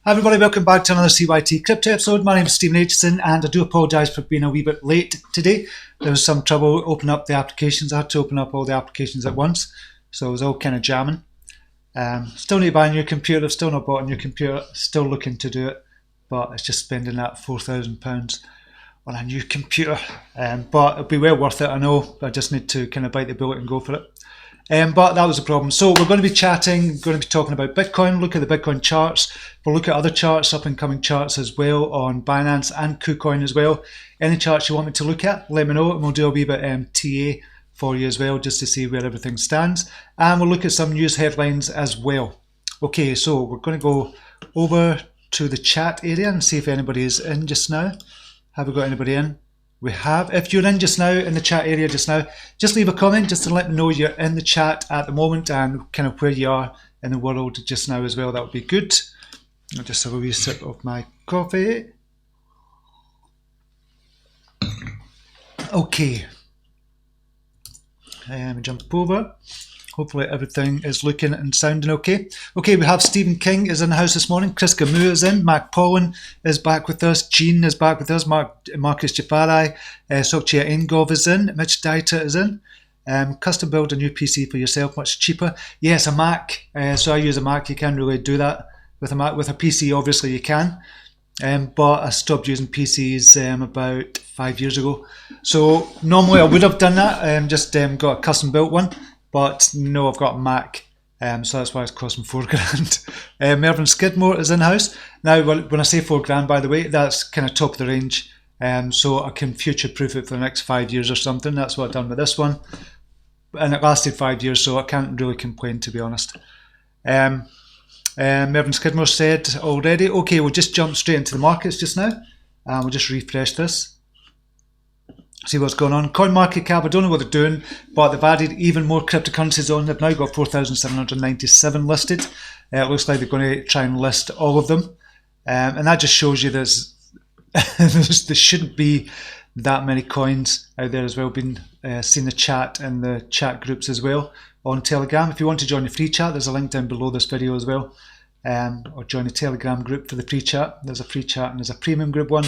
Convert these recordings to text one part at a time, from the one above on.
Hi everybody, welcome back to another CYT-Crypto episode. My name is Stephen Aitchison and I do apologise for being a wee bit late today. There was some trouble opening up the applications. I had to open up all the applications at once, so it was all kind of jamming. Still need to buy a new computer, still not bought a new computer, still looking to do it, but it's just spending that £4,000 on a new computer. But it'll be well worth it, I know. I just need to kind of bite the bullet and go for it. But that was the problem. So we're going to be chatting, going to be talking about Bitcoin, look at the Bitcoin charts. We'll look at other charts, up and coming charts as well on Binance and KuCoin as well. Any charts you want me to look at, let me know, and we'll do a wee bit TA for you as well, just to see where everything stands. And we'll look at some news headlines as well. Okay, so we're going to go over to the chat area and see if anybody is in just now. Have we got anybody in? We have. If you're in just now, in the chat area just now, just leave a comment just to let me know you're in the chat at the moment and kind of where you are in the world just now as well. That would be good. I'll just have a wee sip of my coffee. Okay. Jump over. Hopefully everything is looking and sounding okay. Okay, we have Stephen King is in the house this morning. Chris Gamu is in. Mac Paulin is back with us. Jean is back with us. Marcus Jafari. Sokchia Engov is in. Mitch Dieter is in. Custom build a new PC for yourself, much cheaper. Yes, a Mac. So I use a Mac. You can't really do that with a Mac. With a PC, obviously you can. But I stopped using PCs about 5 years ago. So normally I would have done that. Just got a custom built one. But no, I've got a Mac, so that's why it's costing £4,000. Mervyn Skidmore is in the house. Now, when I say £4,000, by the way, that's kind of top of the range. So I can future-proof it for the next 5 years or something. That's what I've done with this one. And it lasted 5 years, so I can't really complain, to be honest. Mervyn Skidmore said already. Okay, we'll just jump straight into the markets just now. We'll just refresh this. See what's going on. CoinMarketCap, I don't know what they're doing, but they've added even more cryptocurrencies on. They've now got 4,797 listed. It looks like they're going to try and list all of them. And that just shows you there shouldn't be that many coins out there as well. Been seeing the chat and the chat groups as well on Telegram. If you want to join the free chat, there's a link down below this video as well. Or join the Telegram group for the free chat. There's a free chat and there's a premium group one.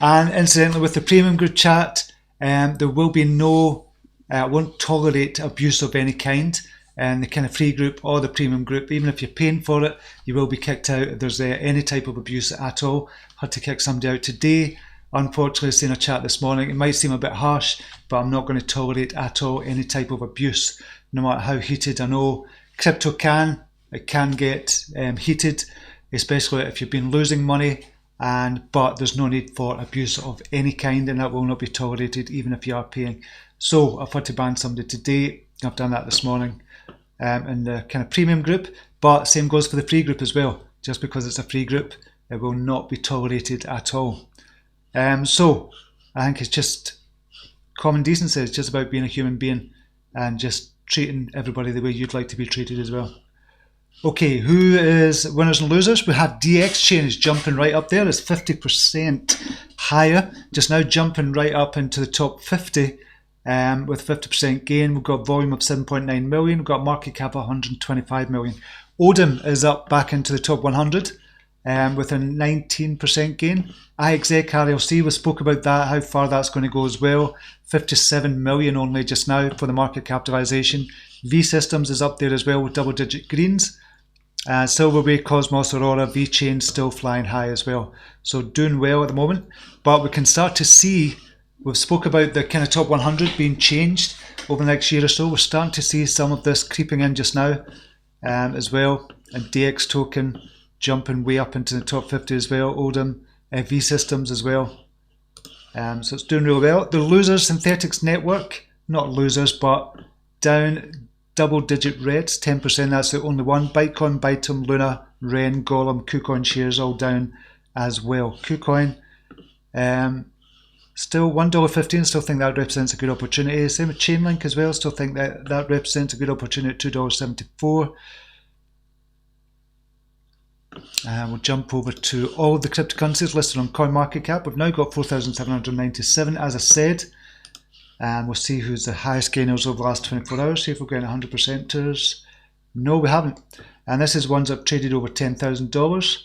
And incidentally, with the premium group chat, there will be no, won't tolerate abuse of any kind. And the kind of free group or the premium group, even if you're paying for it, you will be kicked out if there's any type of abuse at all. Had to kick somebody out today. Unfortunately, seeing a chat this morning, it might seem a bit harsh, but I'm not going to tolerate at all any type of abuse, no matter how heated. I know crypto can get heated, especially if you've been losing money. But there's no need for abuse of any kind, and that will not be tolerated even if you are paying. So I've had to ban somebody today. I've done that this morning in the kind of premium group, but same goes for the free group as well. Just because it's a free group, it will not be tolerated at all. So I think it's just common decency. It's just about being a human being and just treating everybody the way you'd like to be treated as well. Okay, who is winners and losers? We have DX Chain is jumping right up there. It's 50% higher. Just now jumping right up into the top 50 with 50% gain. We've got volume of 7.9 million. We've got market cap of 125 million. Odin is up back into the top 100 with a 19% gain. IXX RLC, we spoke about that, how far that's going to go as well. 57 million only just now for the market capitalization. V Systems is up there as well with double-digit greens. Silverway, Cosmos, Aurora, VeChain still flying high as well. So doing well at the moment. But we can start to see, we've spoke about the kind of top 100 being changed over the next year or so. We're starting to see some of this creeping in just now as well. And DX token jumping way up into the top 50 as well. Odin, V Systems as well. So it's doing really well. The losers, Synthetics Network, not losers, but down double-digit reds, 10%, that's the only one. Bitcoin, Bytum, Luna, Ren, Golem, KuCoin shares all down as well. KuCoin, still $1.15, still think that represents a good opportunity. Same with Chainlink as well, still think that represents a good opportunity at $2.74. We'll jump over to all the cryptocurrencies listed on CoinMarketCap. We've now got 4,797, as I said. And we'll see who's the highest gainers over the last 24 hours. See if we're getting 100%ers. No, we haven't. And this is ones that traded over $10,000.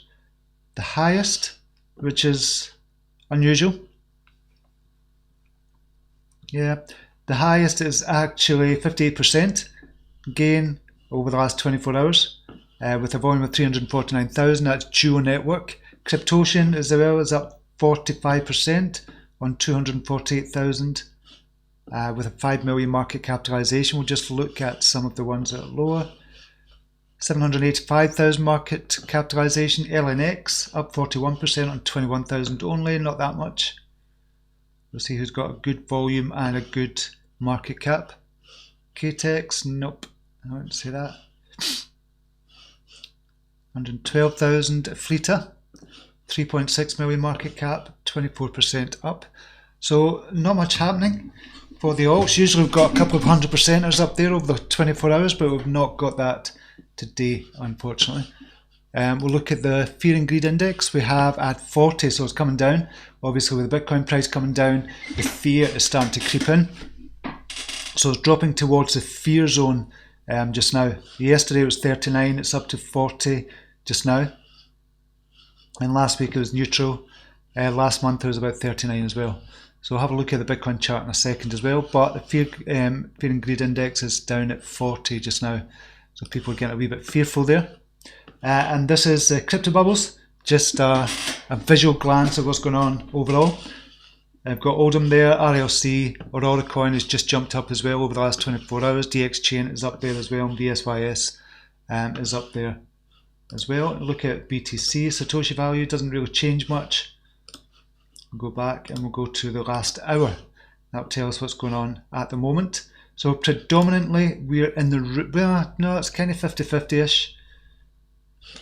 the highest, which is unusual. Yeah, the highest is actually 58% gain over the last 24 hours with a volume of 349,000. That's Duo Network. Cryptotion as well is up 45% on 248,000 with a 5 million market capitalization. We'll just look at some of the ones that are lower. 785,000 market capitalization. LNX up 41% on 21,000 only, not that much. We'll see who's got a good volume and a good market cap. KTEX, nope, I wouldn't say that. 112,000. Fleeta, 3.6 million market cap, 24% up. So not much happening for the alts. Usually we've got a couple of 100%ers up there over the 24 hours, but we've not got that today, unfortunately. We'll look at the Fear and Greed Index. We have at 40, so it's coming down. Obviously with the Bitcoin price coming down, the fear is starting to creep in. So it's dropping towards the fear zone just now. Yesterday it was 39, it's up to 40 just now. And last week it was neutral. Last month it was about 39 as well. So we'll have a look at the Bitcoin chart in a second as well. But the Fear and Greed Index is down at 40 just now. So people are getting a wee bit fearful there. And this is Crypto Bubbles, just a visual glance at what's going on overall. I've got Odom there, RLC, Aurora Coin has just jumped up as well over the last 24 hours. DX Chain is up there as well, and VSYS is up there as well. Look at BTC, Satoshi value doesn't really change much. We'll go back and we'll go to the last hour. That'll tell us what's going on at the moment. So predominantly we're in the, well, no, it's kind of 50-50ish.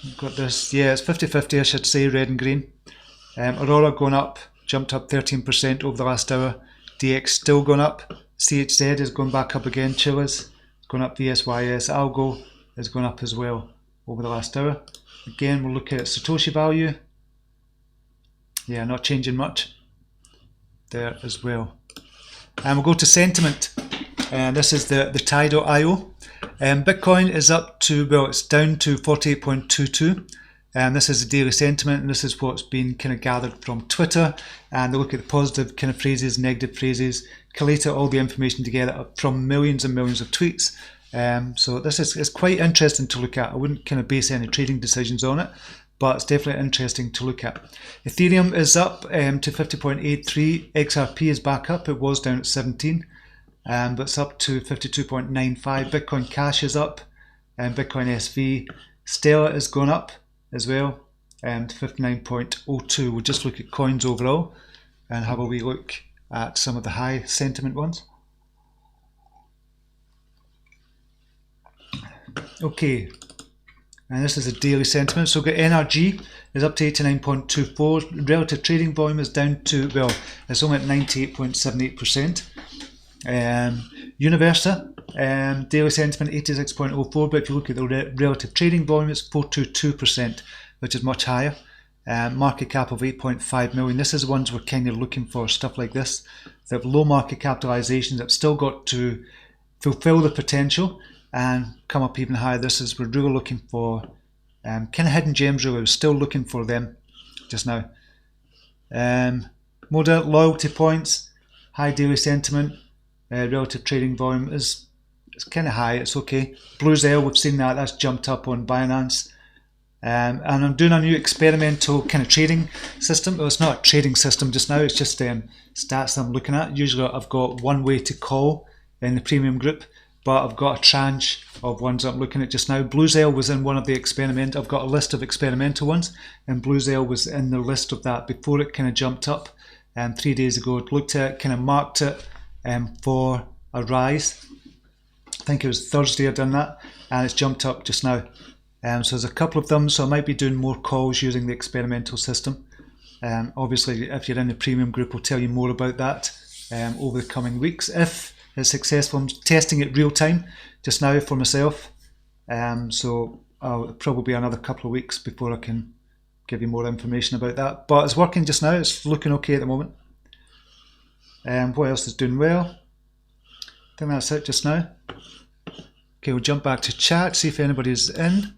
We've got this, yeah, it's 50-50ish, I'd say, red and green. Aurora going up, jumped up 13% over the last hour. DX still going up. CHZ is going back up again. Chillis going up. VSYS Algo is going up as well over the last hour. Again, we'll look at Satoshi value. Yeah, not changing much there as well. And we'll go to sentiment. And this is the Tidal.io. Bitcoin is up to, well, it's down to 48.22. And this is the daily sentiment, and this is what's been kind of gathered from Twitter. And they look at the positive kind of phrases, negative phrases, collate all the information together from millions and millions of tweets. So this is quite interesting to look at. I wouldn't kind of base any trading decisions on it, but it's definitely interesting to look at. Ethereum is up to 50.83. XRP is back up. It was down at 17, but it's up to 52.95. Bitcoin Cash is up, and Bitcoin SV. Stellar is going up as well, to 59.02. We'll just look at coins overall and have a wee look at some of the high sentiment ones. Okay, and this is a daily sentiment. So we've got NRG is up to 89.24. Relative trading volume is down to, well, it's only at 98.78%. Universa, daily sentiment 86.04, but if you look at the relative trading volume, it's 422%, which is much higher. Market cap of 8.5 million. This is the ones we're kind of looking for, stuff like this. They have low market capitalizations that have still got to fulfill the potential and come up even higher. This is, we're really looking for kind of hidden gems, really. We're still looking for them just now. Moda, loyalty points, high daily sentiment. Relative trading volume is kind of high, it's okay. Bluesale, we've seen that, that's jumped up on Binance. And I'm doing a new experimental kind of trading system. Well, it's not a trading system just now, it's just stats that I'm looking at. Usually I've got one way to call in the premium group, but I've got a tranche of ones I'm looking at just now. Bluesale was in one of the I've got a list of experimental ones, and Bluesale was in the list of that before it kind of jumped up 3 days ago. It looked at it, kind of marked it for a rise. I think it was Thursday I've done that, and it's jumped up just now. So there's a couple of them, so I might be doing more calls using the experimental system. Obviously, if you're in the premium group, we'll tell you more about that over the coming weeks. If it's successful, I'm testing it real time just now for myself. So I'll probably be another couple of weeks before I can give you more information about that. But it's working just now, it's looking okay at the moment. What else is doing well? I think that's it just now. Okay, we'll jump back to chat, see if anybody's in.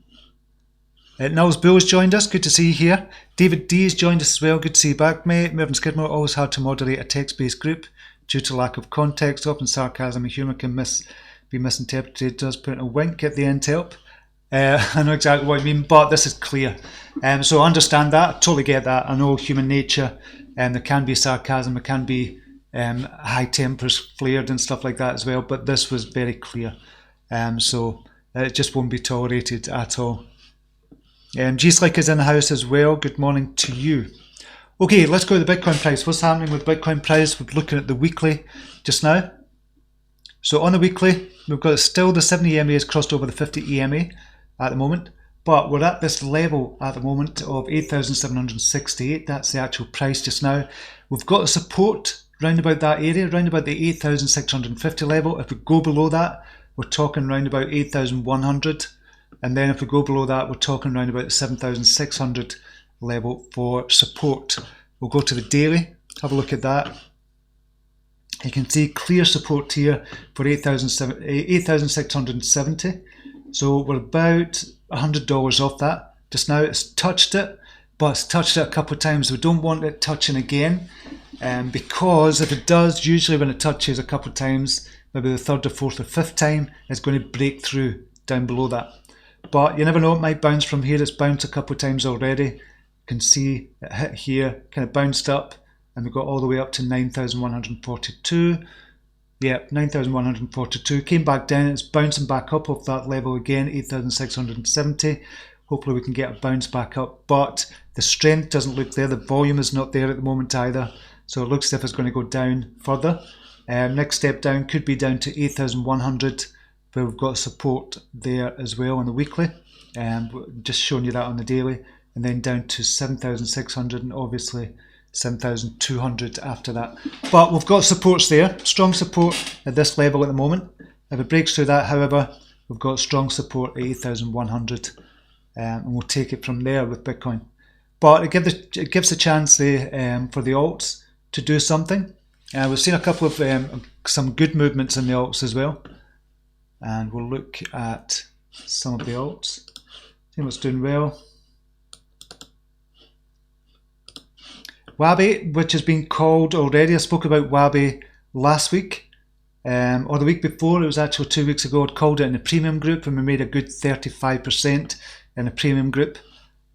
Niles Bull's joined us, good to see you here. David D has joined us as well, good to see you back, mate. Mervyn Skidmore, always hard to moderate a text-based group due to lack of context. Often sarcasm and humour can be misinterpreted. It does put in a wink at the end to help. I know exactly what you mean, but this is clear. So I understand that, I totally get that. I know human nature, and there can be sarcasm, there can be high tempers flared and stuff like that as well, but this was very clear. So it just won't be tolerated at all. G-Slick is in the house as well. Good morning to you. Okay, let's go to the Bitcoin price. What's happening with Bitcoin price? We're looking at the weekly just now. So on the weekly, we've got still the 70 EMA has crossed over the 50 EMA at the moment, but we're at this level at the moment of 8,768. That's the actual price just now. We've got a support round about that area, round about the 8,650 level. If we go below that, we're talking round about 8,100. And then if we go below that, we're talking around about the 7,600 level for support. We'll go to the daily, have a look at that. You can see clear support here for 8,670. So we're about $100 off that. Just now it's touched it, but it's touched it a couple of times. We don't want it touching again, because if it does, usually when it touches a couple of times, maybe the third or fourth or fifth time, it's going to break through down below that. But you never know, it might bounce from here. It's bounced a couple of times already. You can see it hit here, kind of bounced up, and we got all the way up to 9,142. Yep, 9,142. Came back down, it's bouncing back up off that level again, 8,670. Hopefully we can get a bounce back up, but the strength doesn't look there. The volume is not there at the moment either. So it looks as if it's going to go down further. Next step down could be down to 8,100. But we've got support there as well on the weekly, just showing you that on the daily, and then down to 7,600 and obviously 7,200 after that. But we've got supports there, strong support at this level at the moment. If it breaks through that, however, we've got strong support at 8,100, and we'll take it from there with Bitcoin. But it gives a chance there for the alts to do something. We've seen a couple of some good movements in the alts as well. And we'll look at some of the alts, see what's doing well. Wabi, which has been called already. I spoke about Wabi last week, or the week before. It was actually 2 weeks ago. I'd called it in the premium group, and we made a good 35% in the premium group.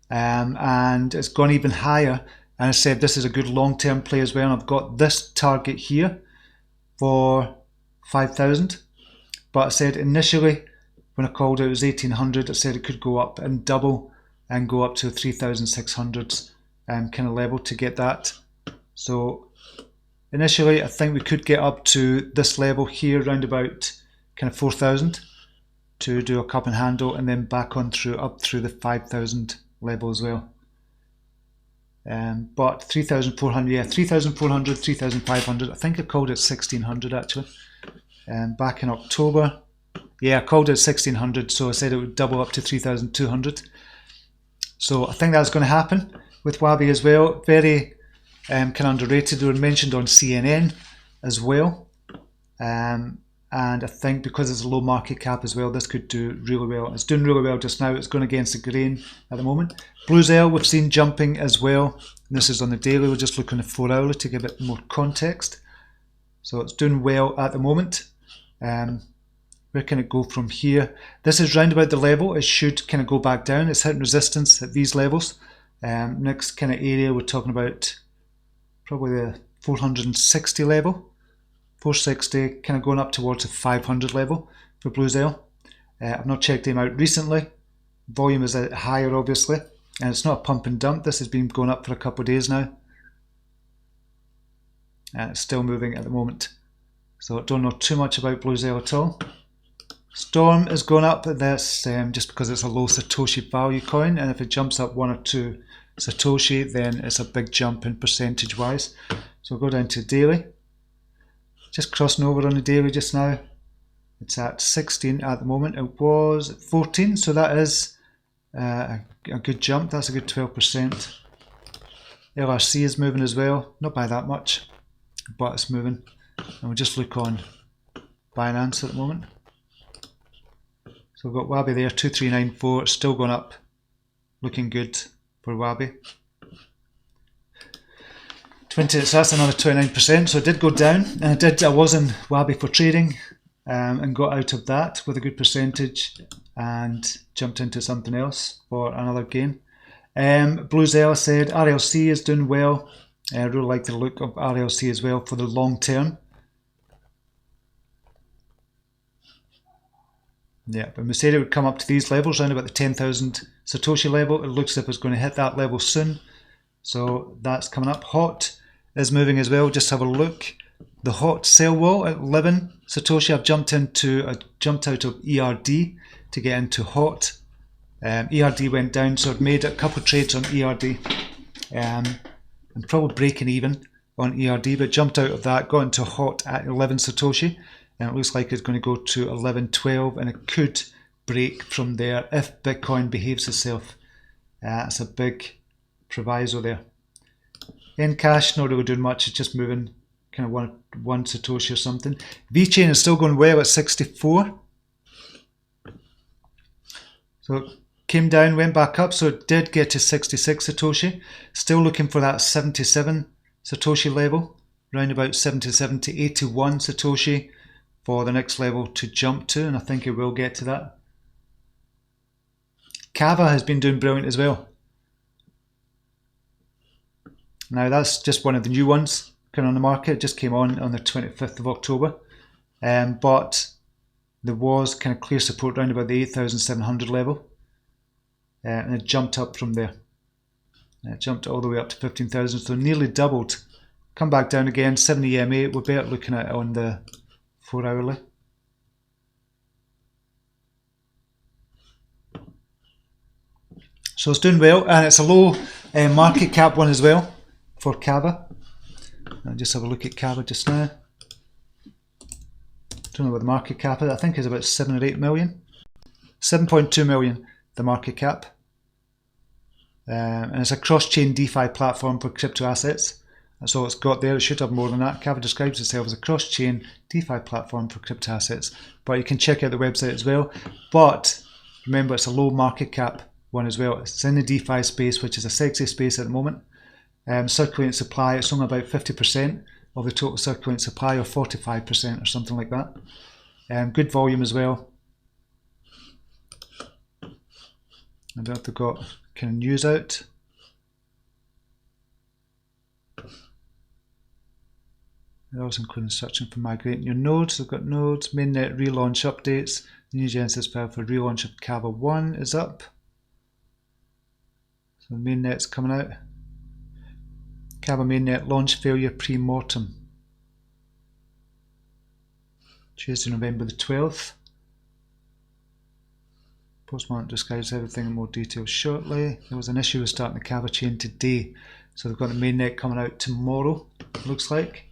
And it's gone even higher. And I said this is a good long-term play as well. And I've got this target here for 5,000. But I said initially, when I called it was 1,800, I said it could go up and double and go up to 3,600 kind of level to get that. So initially, I think we could get up to this level here, around about kind of 4,000 to do a cup and handle, and then back on through up through the 5,000 level as well. But 3,400, yeah, 3,400, 3,500. I think I called it 1,600 actually. Back in October, yeah, I called it 1,600, so I said it would double up to 3,200. So I think that's going to happen with Wabi as well. Very kind of underrated. They were mentioned on CNN as well. And I think because it's a low market cap as well, this could do really well. It's doing really well just now. It's going against the grain at the moment. Blue Zell we've seen jumping as well. And this is on the daily. We'll just look on the 4 hourly to give it more context. So it's doing well at the moment. Where can it go from here? This is round about the level. It should kind of go back down. It's hitting resistance at these levels. Next kind of area we're talking about probably the 460 level. 460, kind of going up towards the 500 level for Blue Zell. I've not checked him out recently. Volume is higher obviously, and it's not a pump and dump. This has been going up for a couple of days now. And it's still moving at the moment. So I don't know too much about Blue Zell at all. Storm is going up at this just because it's a low Satoshi value coin, and if it jumps up 1 or 2 Satoshi, then it's a big jump in percentage wise. So we'll go down to daily. Just crossing over on the daily just now. It's at 16 at the moment. It was 14, so that is a good jump. That's a good 12%. LRC is moving as well, not by that much, but it's moving. And we'll just look on Binance at the moment. So we've got Wabi there, 2394, it's still going up looking good for Wabi. 20, so that's another 29%. So it did go down, and I was in Wabi for trading, and got out of that with a good percentage and jumped into something else for another gain. Bluezell said RLC is doing well. I really like the look of RLC as well for the long term. Yeah, but we said it would come up to these levels around about the 10,000 Satoshi level. It looks as if it's going to hit that level soon. So that's coming up. Hot is moving as well. Just have a look. The hot sell wall at 11 Satoshi. I've jumped out of ERD to get into hot. ERD went down, so I've made a couple of trades on ERD, and probably breaking even on ERD, but jumped out of that, got into hot at 11 Satoshi, and it looks like it's going to go to 11.12, and it could break from there if Bitcoin behaves itself. That's a big proviso there. In cash, not really doing much. It's just moving kind of one Satoshi or something. VeChain is still going well at 64. So it came down, went back up, so it did get to 66 Satoshi. Still looking for that 77 Satoshi level, around about 77 to 81 Satoshi for the next level to jump to, and I think it will get to that. Kava has been doing brilliant as well. Now that's just one of the new ones kind of on the market. It just came on the 25th of October, but there was kind of clear support around about the 8,700 level, and it jumped up from there. It jumped all the way up to 15,000, so nearly doubled. Come back down again, 70 EMA. We're better looking at it on the 4 hourly. So it's doing well, and it's a low market cap one as well for Kava. I'll just have a look at Kava just now. Don't know what the market cap is. I think it's about 7 or 8 million. 7.2 million, the market cap. And it's a cross-chain DeFi platform for crypto assets. That's all it's got there. It should have more than that. Kava describes itself as a cross-chain DeFi platform for crypto assets. But you can check out the website as well. But remember, it's a low market cap one as well. It's in the DeFi space, which is a sexy space at the moment. Circulating supply, it's only about 50% of the total circulating supply, or 45% or something like that. Good volume as well. I bet they've got kind of news out. They're also including searching for migrating your nodes. They've got nodes, mainnet relaunch updates. The new Genesis file for relaunch of Kava 1 is up. So the mainnet's coming out. Kava mainnet launch failure pre-mortem. Tuesday, November the 12th. Postmark describes everything in more detail shortly. There was an issue with starting the Kava chain today. So they've got the mainnet coming out tomorrow, it looks like.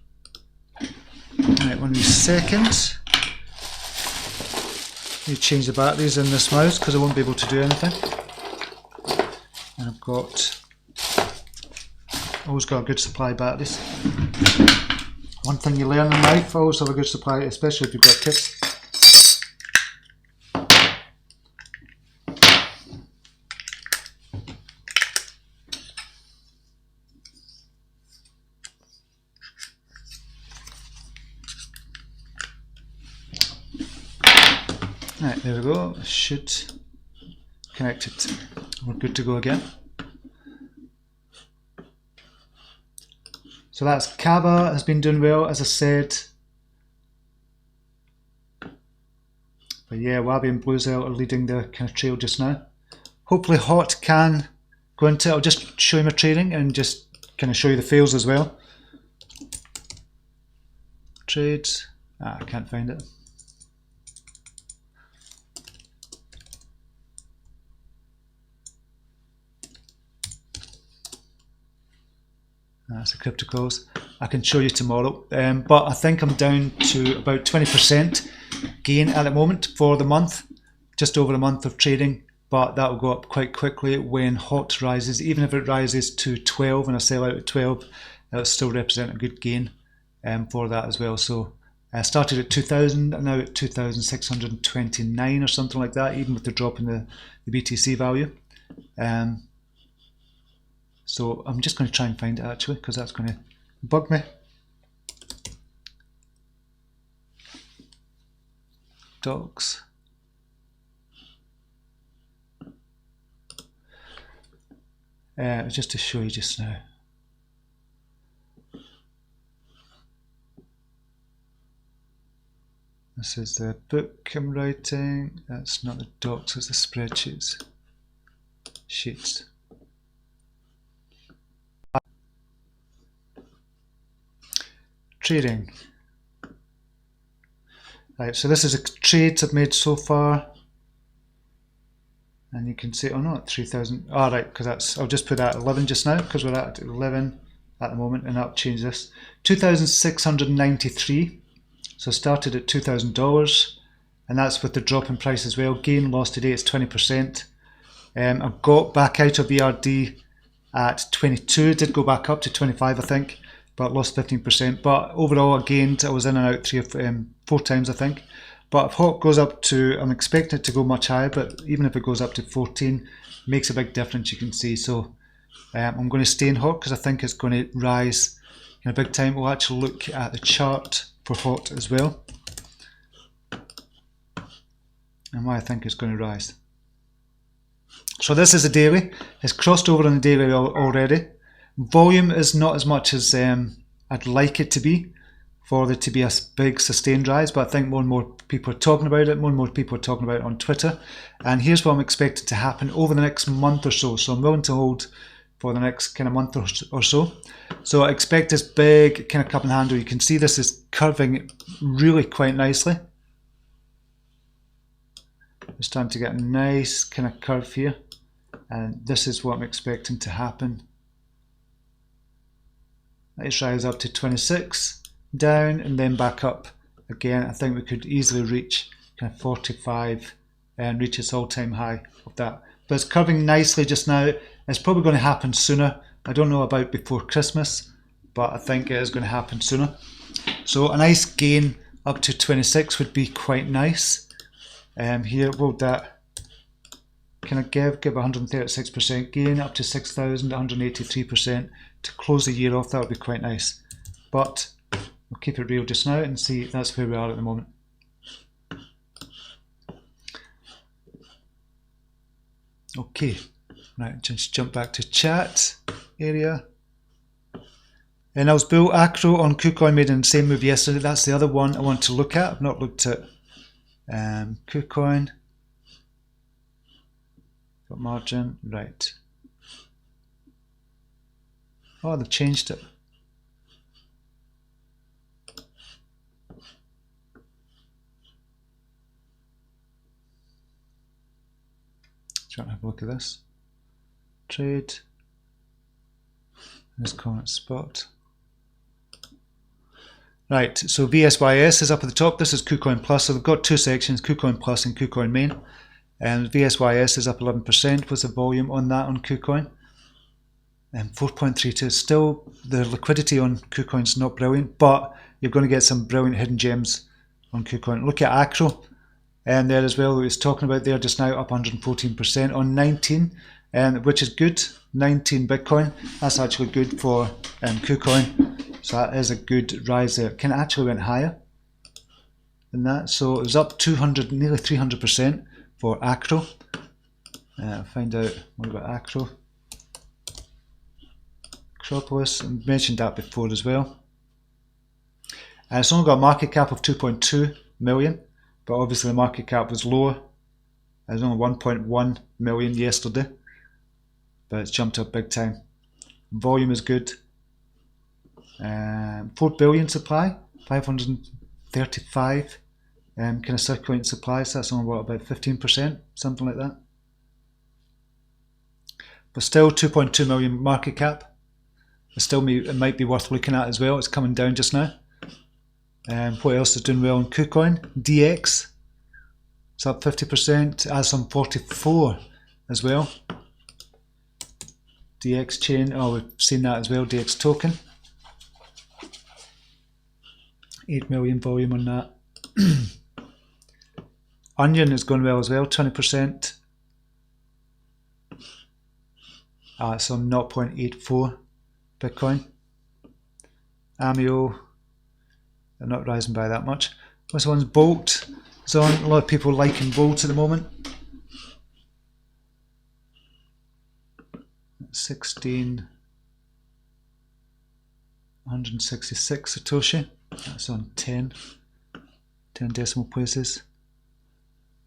Right, 1 second. Need to change the batteries in this mouse because I won't be able to do anything. And I've always got a good supply of batteries. One thing you learn in life, always have a good supply, especially if you've got kids. Right, there we go. Should connect it. We're good to go again. So that's Kava has been doing well, as I said. But yeah, Wabi and Bluezell are leading the kind of trail just now. Hopefully Hot can go into it. I'll just show you my trading and just kind of show you the fails as well. Trades. I can't find it. That's the crypto calls. I can show you tomorrow, but I think I'm down to about 20% gain at the moment for the month, just over a month of trading, but that will go up quite quickly when Hot rises. Even if it rises to 12 and I sell out at 12, that'll still represent a good gain for that as well. So I started at 2,000 and now at 2,629 or something like that, even with the drop in the BTC value. So I'm just going to try and find it actually, because that's going to bug me. Docs. Just to show you just now. This is the book I'm writing. That's not the docs, it's the spreadsheets. Sheets. Trading. Right, so this is the trades I've made so far. And you can see, oh no, 3,000. Oh, right, because that's, I'll just put that at 11 just now, because we're at 11 at the moment, and I'll change this. 2,693. So started at $2,000, and that's with the drop in price as well. Gain loss today is 20%. I've got back out of ERD at 22. Did go back up to 25, I think, but lost 15%. But overall, I gained. I was in and out 4 times, I think. But if HOT goes up to, I'm expecting it to go much higher, but even if it goes up to 14, makes a big difference, you can see. So I'm going to stay in HOT because I think it's going to rise in a big time. We'll actually look at the chart for HOT as well, and why I think it's going to rise. So this is a daily. It's crossed over on the daily already. Volume is not as much as I'd like it to be, for there to be a big sustained rise, but I think more and more people are talking about it. More and more people are talking about it on Twitter. And here's what I'm expecting to happen over the next month or so. So I'm willing to hold for the next kind of month or so. So I expect this big kind of cup and handle. You can see this is curving really quite nicely. It's starting to get a nice kind of curve here. And this is what I'm expecting to happen. Let's rise up to 26, down, and then back up again. I think we could easily reach kind of 45 and reach its all-time high of that. But it's curving nicely just now. It's probably going to happen sooner. I don't know about before Christmas, but I think it is going to happen sooner. So a nice gain up to 26 would be quite nice. Here, what would that kind of give 136% gain up to 6,000, 183% to close the year off. That would be quite nice. But we'll keep it real just now and see that's where we are at the moment. Okay, right, just jump back to chat area. And I was bull Acro on KuCoin, made in the same move yesterday. That's the other one I want to look at. I've not looked at KuCoin. Got margin, right. Oh, they've changed it. Trying to have a look at this. Trade. Let's call it spot. Right, so VSYS is up at the top. This is KuCoin Plus. So they've got two sections, KuCoin Plus and KuCoin Main. And VSYS is up 11%. What's the volume on that on KuCoin? 4.32. Still, the liquidity on KuCoin is not brilliant, but you're going to get some brilliant hidden gems on KuCoin. Look at Acro. And there as well, we was talking about there just now, up 114% on 19, which is good. 19 Bitcoin, that's actually good for KuCoin. So that is a good rise there. It actually went higher than that. So it was up 200, nearly 300% for Acro. Find out more about Acro. Acropolis, I mentioned that before as well. It's only got a market cap of 2.2 million. But obviously the market cap was lower. It was only 1.1 million yesterday, but it's jumped up big time. Volume is good. 4 billion supply, 535 kind of circulating supply, so that's only what, about 15%, something like that. But still 2.2 million market cap. It might be worth looking at as well. It's coming down just now. What else is doing well on KuCoin? DX, it's up 50%, as on 44 as well. DX chain, oh, we've seen that as well. DX token, 8 million volume on that. Onion is going well as well, 20%. It's on 0.84 Bitcoin. Amio, they're not rising by that much. This one's Bolt. So a lot of people liking Bolt at the moment. 166 Satoshi. That's on 10 decimal places.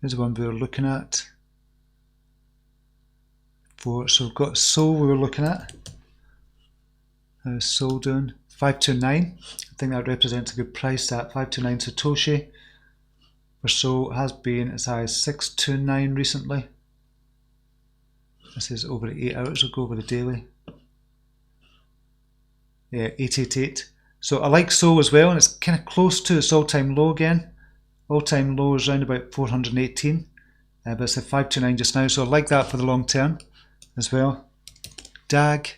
Here's the one we were looking at. So we've got Sol we were looking at. How's Sol doing? 529. I think that represents a good price. That 529 Satoshi for Sol has been as high as 629 recently. This is over 8 hours. We'll go over the daily. Yeah, 888. So I like Sol as well, and it's kind of close to its all-time low again. All-time low is around about 418, but it's at 529 just now, so I like that for the long term as well. DAG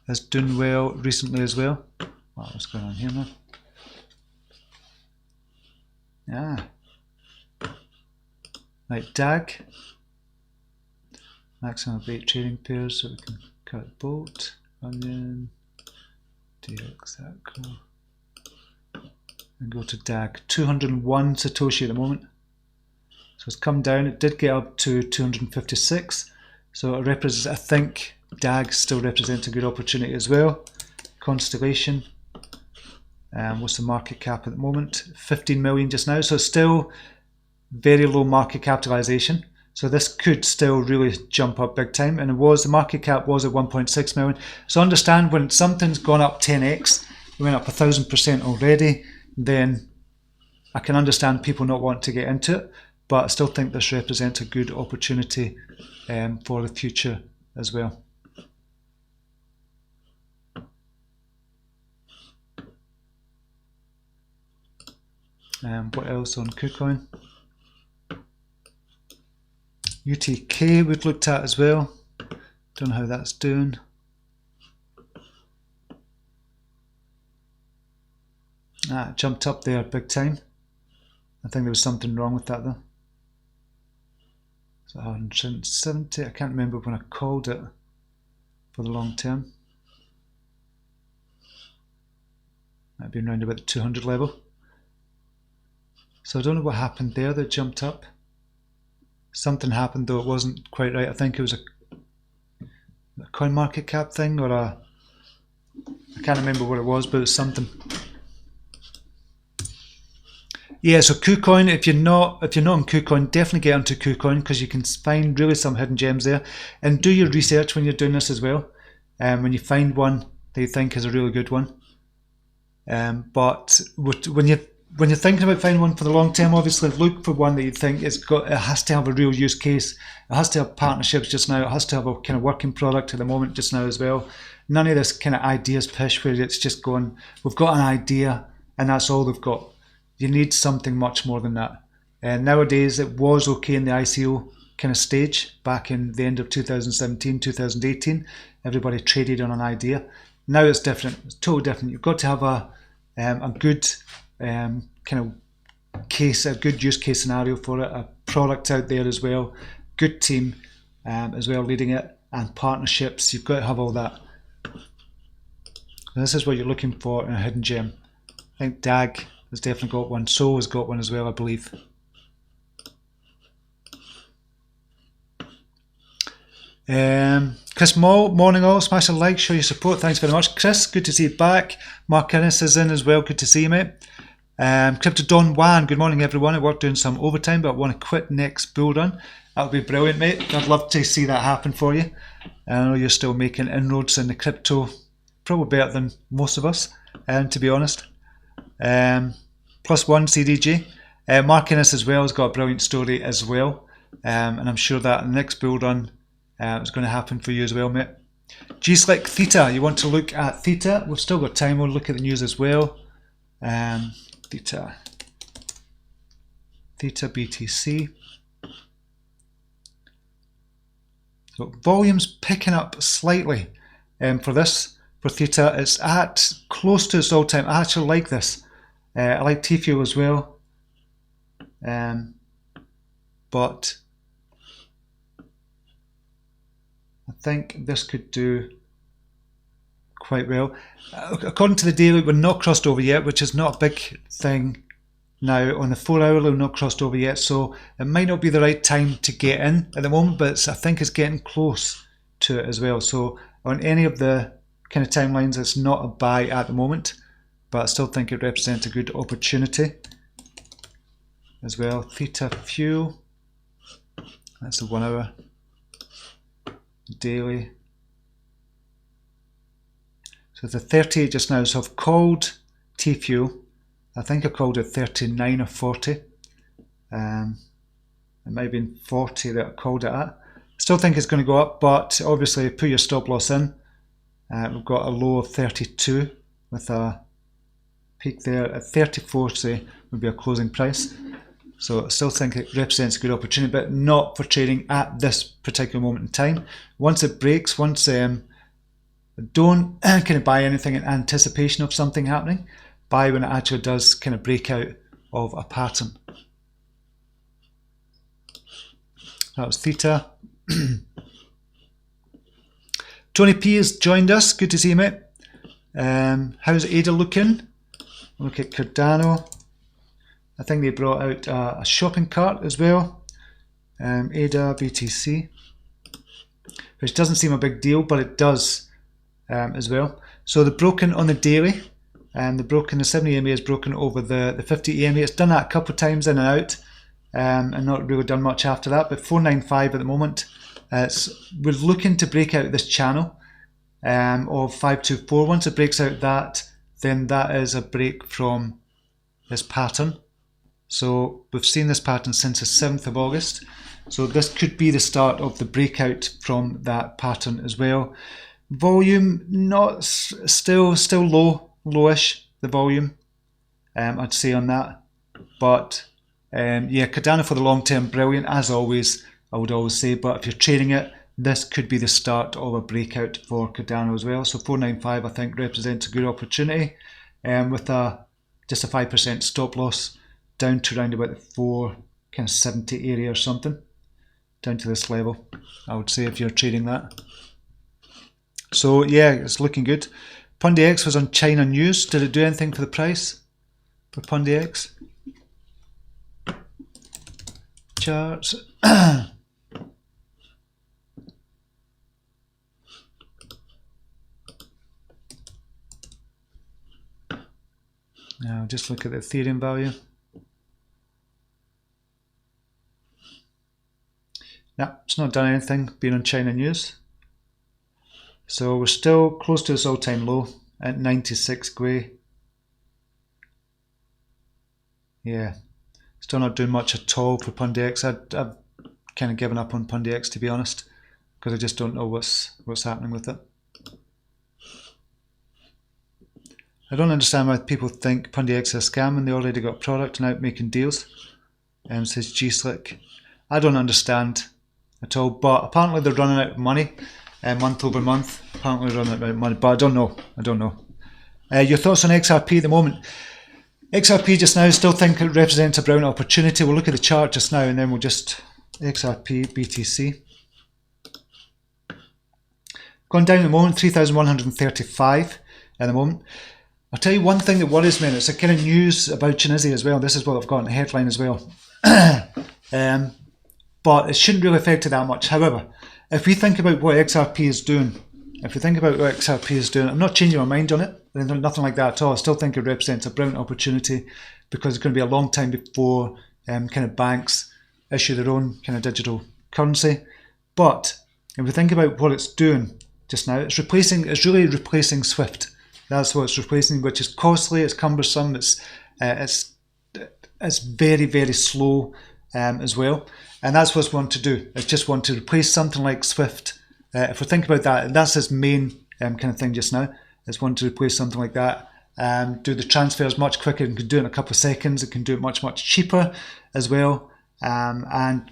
is doing well recently as well. Wow, what's going on here now? Right, DAG. Maximum of 8 trading pairs, so we can cut Bolt, Onion, DXACRO, and go to DAG. 201 Satoshi at the moment. So it's come down. It did get up to 256. So it represents, I think DAG still represents a good opportunity as well. Constellation. What's the market cap at the moment? 15 million just now. So it's still very low market capitalization. So this could still really jump up big time. And the market cap was at 1.6 million. So understand when something's gone up 10x, it went up 1,000% already, then I can understand people not wanting to get into it. But I still think this represents a good opportunity for the future as well. What else on KuCoin? UTK we've looked at as well. Don't know how that's doing. It jumped up there big time. I think there was something wrong with that though. So 170, I can't remember when I called it for the long term. Might be around about the 200 level. So I don't know what happened there that jumped up. Something happened though, it wasn't quite right. I think it was a coin market cap thing, or I can't remember what it was, but it's something. Yeah, so KuCoin, if you're not on KuCoin, definitely get onto KuCoin because you can find really some hidden gems there. And do your research when you're doing this as well. When you find one that you think is a really good one. But when you're thinking about finding one for the long term, obviously look for one that you think it has to have a real use case. It has to have partnerships just now. It has to have a kind of working product at the moment just now as well. None of this kind of ideas pish where it's just going, we've got an idea and that's all they've got. You need something much more than that. And nowadays it was okay in the ICO kind of stage back in the end of 2017, 2018. Everybody traded on an idea. Now it's different. It's totally different. You've got to have a good kind of case, a good use case scenario for it, a product out there as well, good team as well leading it, and partnerships. You've got to have all that. This is what you're looking for in a hidden gem. I think DAG has definitely got one. Sol has got one as well, I believe. Chris Moll, morning all, smash a like, show your support, thanks very much. Chris, good to see you back. Mark Innes is in as well, good to see you, mate. Crypto Don Wan, good morning everyone. I work doing some overtime, but I want to quit next bull run. That would be brilliant, mate. I'd love to see that happen for you. I know you're still making inroads in the crypto, probably better than most of us, to be honest. +1 CDG. Mark Innes as well has got a brilliant story as well, and I'm sure that the next bull run is going to happen for you as well, mate. G-Slick Theta, you want to look at Theta? We've still got time, we'll look at the news as well. Theta BTC. So volume's picking up slightly for Theta. It's at close to its all-time. I actually like this. I like T-Fuel as well, but I think this could do quite well. According to the daily, we're not crossed over yet, which is not a big thing now. On the 4 hour, we're not crossed over yet, so it might not be the right time to get in at the moment, but I think it's getting close to it as well. So on any of the kind of timelines, it's not a buy at the moment, but I still think it represents a good opportunity as well. Theta Fuel, that's the 1 hour. Daily. So the 38 just now, so I've called T-Fuel. I think I called it 39 or 40. It might have been 40 that I called it at. Still think it's going to go up, but obviously put your stop loss in. We've got a low of 32 with a peak there at 34.40 would be a closing price. So I still think it represents a good opportunity, but not for trading at this particular moment in time. Once it breaks, don't kind of buy anything in anticipation of something happening. Buy when it actually does kind of break out of a pattern. That was Theta. Tony P has joined us. Good to see you, mate. How's ADA looking? Look at Cardano. I think they brought out a shopping cart as well. ADA, BTC. Which doesn't seem a big deal, but it does as well. So they're broken on the daily. The 70 EMA is broken over the 50 EMA. It's done that a couple of times in and out. And not really done much after that. But 495 at the moment. We're looking to break out this channel of 524. Once it breaks out that, then that is a break from this pattern. So we've seen this pattern since the 7th of August. So this could be the start of the breakout from that pattern as well. Volume not still lowish, the volume I'd say on that. But yeah, Cardano for the long term, brilliant as always, I would always say. But if you're trading it, this could be the start of a breakout for Cardano as well. So 495 I think represents a good opportunity with just a 5% stop loss down to around about the 470 area or something, down to this level, I would say, if you're trading that. So yeah, it's looking good. PundiX was on China News. Did it do anything for the price for PundiX? Charts. Now just look at the Ethereum value. No, it's not done anything being on China News. So we're still close to this all-time low at 96 Gwei. Yeah, still not doing much at all for PundiX. I've kind of given up on PundiX, to be honest, because I just don't know what's happening with it. I don't understand why people think PundiX is a scam and they already got product and out making deals. Says G-Slick. I don't understand at all, but apparently they're running out of money month over month. Apparently they're running out of money, but I don't know. Your thoughts on XRP at the moment? XRP just now, still think it represents a brown opportunity. We'll look at the chart just now and then we'll just XRP, BTC. Going down at the moment, 3,135 at the moment. I'll tell you one thing that worries me, and it's a kind of news about Tunisia as well. This is what I've got in the headline as well. But it shouldn't really affect it that much. However, if we think about what XRP is doing, I'm not changing my mind on it. Nothing like that at all. I still think it represents a brilliant opportunity because it's going to be a long time before kind of banks issue their own kind of digital currency. But if we think about what it's doing just now, it's really replacing SWIFT. That's what it's replacing, which is costly, it's cumbersome, it's very, very slow as well. And that's what it's want to do. It's just want to replace something like SWIFT. If we think about that, that's its main kind of thing just now. It's want to replace something like that. Do the transfers much quicker. It can do it in a couple of seconds. It can do it much, much cheaper as well. And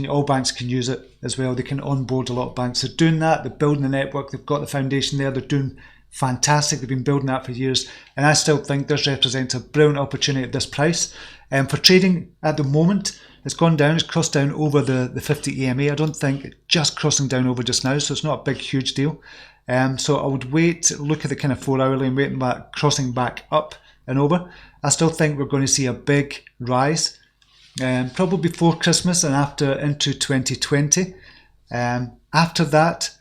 all banks can use it as well. They can onboard a lot of banks. They're doing that. They're building the network. They've got the foundation there. They're doing fantastic. They've been building that for years, and I still think this represents a brilliant opportunity at this price. For trading at the moment, it's gone down, it's crossed down over the 50 EMA. I don't think just crossing down over just now, so it's not a big, huge deal. So I would wait, look at the kind of 4 hourly and wait back, crossing back up and over. I still think we're going to see a big rise, probably before Christmas and after into 2020. After that,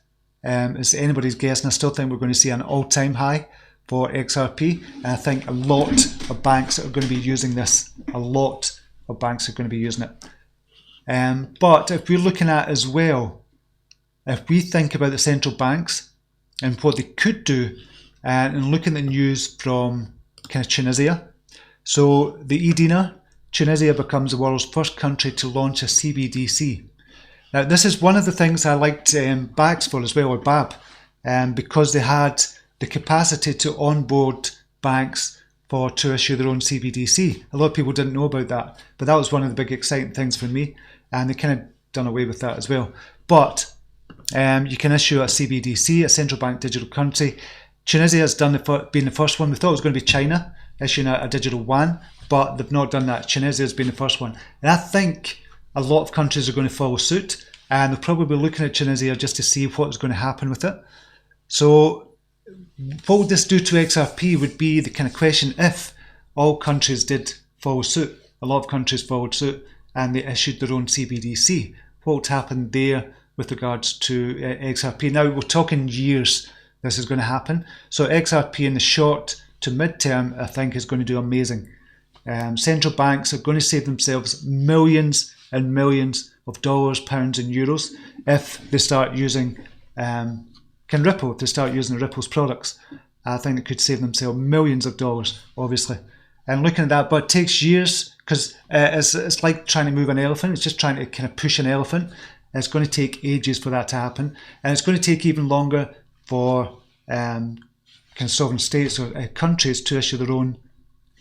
it's anybody's guess, and I still think we're going to see an all-time high for XRP. And I think a lot of banks are going to be using this. A lot of banks are going to be using it. But if we're looking at as well, if we think about the central banks and what they could do, and looking at the news from kind of Tunisia. So the e-dinar, Tunisia becomes the world's first country to launch a CBDC. Now, this is one of the things I liked BACS for as well, or BAB, because they had the capacity to onboard banks to issue their own CBDC. A lot of people didn't know about that, but that was one of the big exciting things for me, and they kind of done away with that as well. But you can issue a CBDC, a central bank digital currency. Tunisia has been the first one. We thought it was going to be China issuing a digital yuan, but they've not done that. Tunisia has been the first one, and I think a lot of countries are going to follow suit, and they'll probably be looking at Tunisia just to see what's going to happen with it. So what would this do to XRP would be the kind of question if all countries did follow suit. A lot of countries followed suit and they issued their own CBDC. What would happen there with regards to XRP? Now, we're talking years this is going to happen. So XRP in the short to mid-term, I think, is going to do amazing. Central banks are going to save themselves millions and millions of dollars, pounds and euros if they start using Ripple, if they start using Ripple's products. I think it could save themselves millions of dollars, obviously. And looking at that, but it takes years, because it's like trying to move an elephant. It's just trying to kind of push an elephant. It's going to take ages for that to happen, and it's going to take even longer for kind of sovereign states or countries to issue their own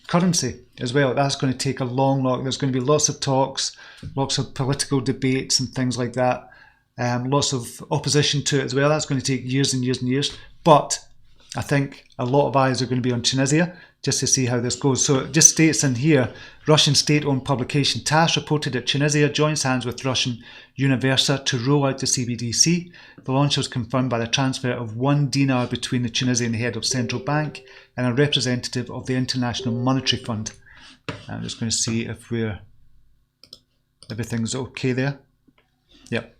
currency as well. That's going to take a long. There's going to be lots of talks, lots of political debates and things like that. Lots of opposition to it as well. That's going to take years and years and years. But I think a lot of eyes are going to be on Tunisia just to see how this goes. So it just states in here, Russian state-owned publication TASS reported that Tunisia joins hands with Russian Universa to roll out the CBDC. The launch was confirmed by the transfer of 1 dinar between the Tunisian head of central bank and a representative of the International Monetary Fund. I'm just going to see if everything's okay there. Yep.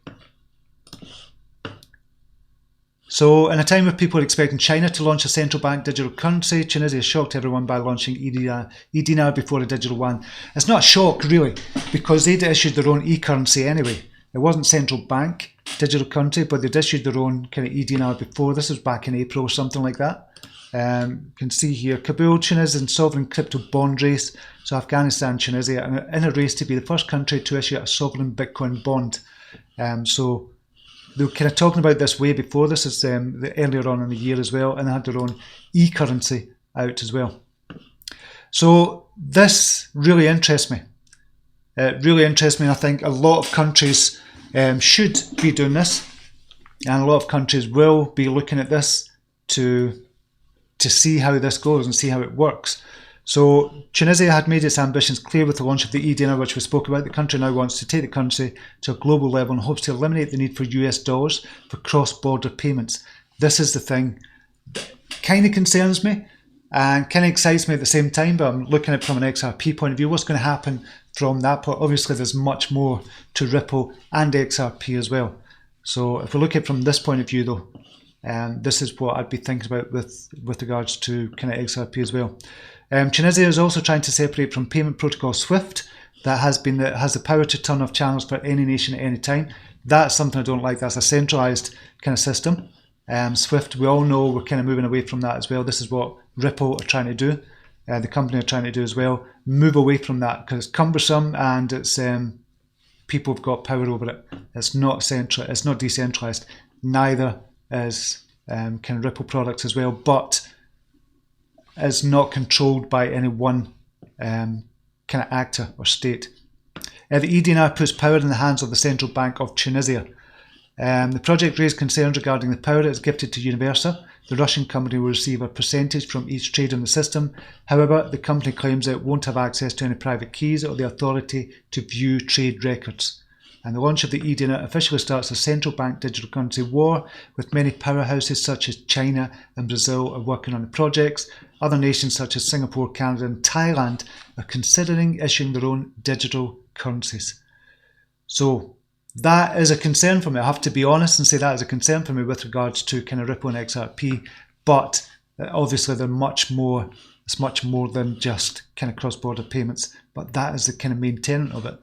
So in a time where people are expecting China to launch a central bank digital currency, Tunisia shocked everyone by launching e-dinar before a digital yuan. It's not a shock really, because they'd issued their own e-currency anyway. It wasn't central bank digital currency, but they'd issued their own kind of e-dinar before. This was back in April or something like that. You can see here, Kabul, Tunisian sovereign crypto bond race. So Afghanistan, Tunisia, in a race to be the first country to issue a sovereign Bitcoin bond. So they were kind of talking about this way before. This is earlier on in the year as well, and they had their own e-currency out as well. So this really interests me. It really interests me, and I think a lot of countries should be doing this, and a lot of countries will be looking at this to see how this goes and see how it works. So Tunisia had made its ambitions clear with the launch of the e-dinar, which we spoke about. The country now wants to take the currency to a global level and hopes to eliminate the need for US dollars for cross-border payments. This is the thing that kind of concerns me and kind of excites me at the same time, but I'm looking at it from an XRP point of view. What's going to happen from that point? Obviously, there's much more to Ripple and XRP as well. So if we look at it from this point of view, though, this is what I'd be thinking about with regards to kind of XRP as well. Tunisia is also trying to separate from payment protocol SWIFT that has the power to turn off channels for any nation at any time. That's something I don't like. That's a centralized kind of system. SWIFT, we all know we're kind of moving away from that as well. This is what Ripple are trying to do. The company are trying to do as well. Move away from that because it's cumbersome and it's people have got power over it. It's not central. It's not decentralized. Neither is kind of Ripple products as well, but is not controlled by any one kind of actor or state. The e-dinar puts power in the hands of the Central Bank of Tunisia. The project raised concerns regarding the power it is gifted to Universa The Russian company will receive a percentage from each trade on the system. However, the company claims it won't have access to any private keys or the authority to view trade records. And the launch of the eDinar officially starts a central bank digital currency war, with many powerhouses such as China and Brazil are working on the projects. Other nations such as Singapore, Canada and Thailand are considering issuing their own digital currencies. So that is a concern for me. I have to be honest and say that is a concern for me with regards to kind of Ripple and XRP, but obviously they're much more, it's much more than just kind of cross-border payments, but that is the kind of main tenet of it.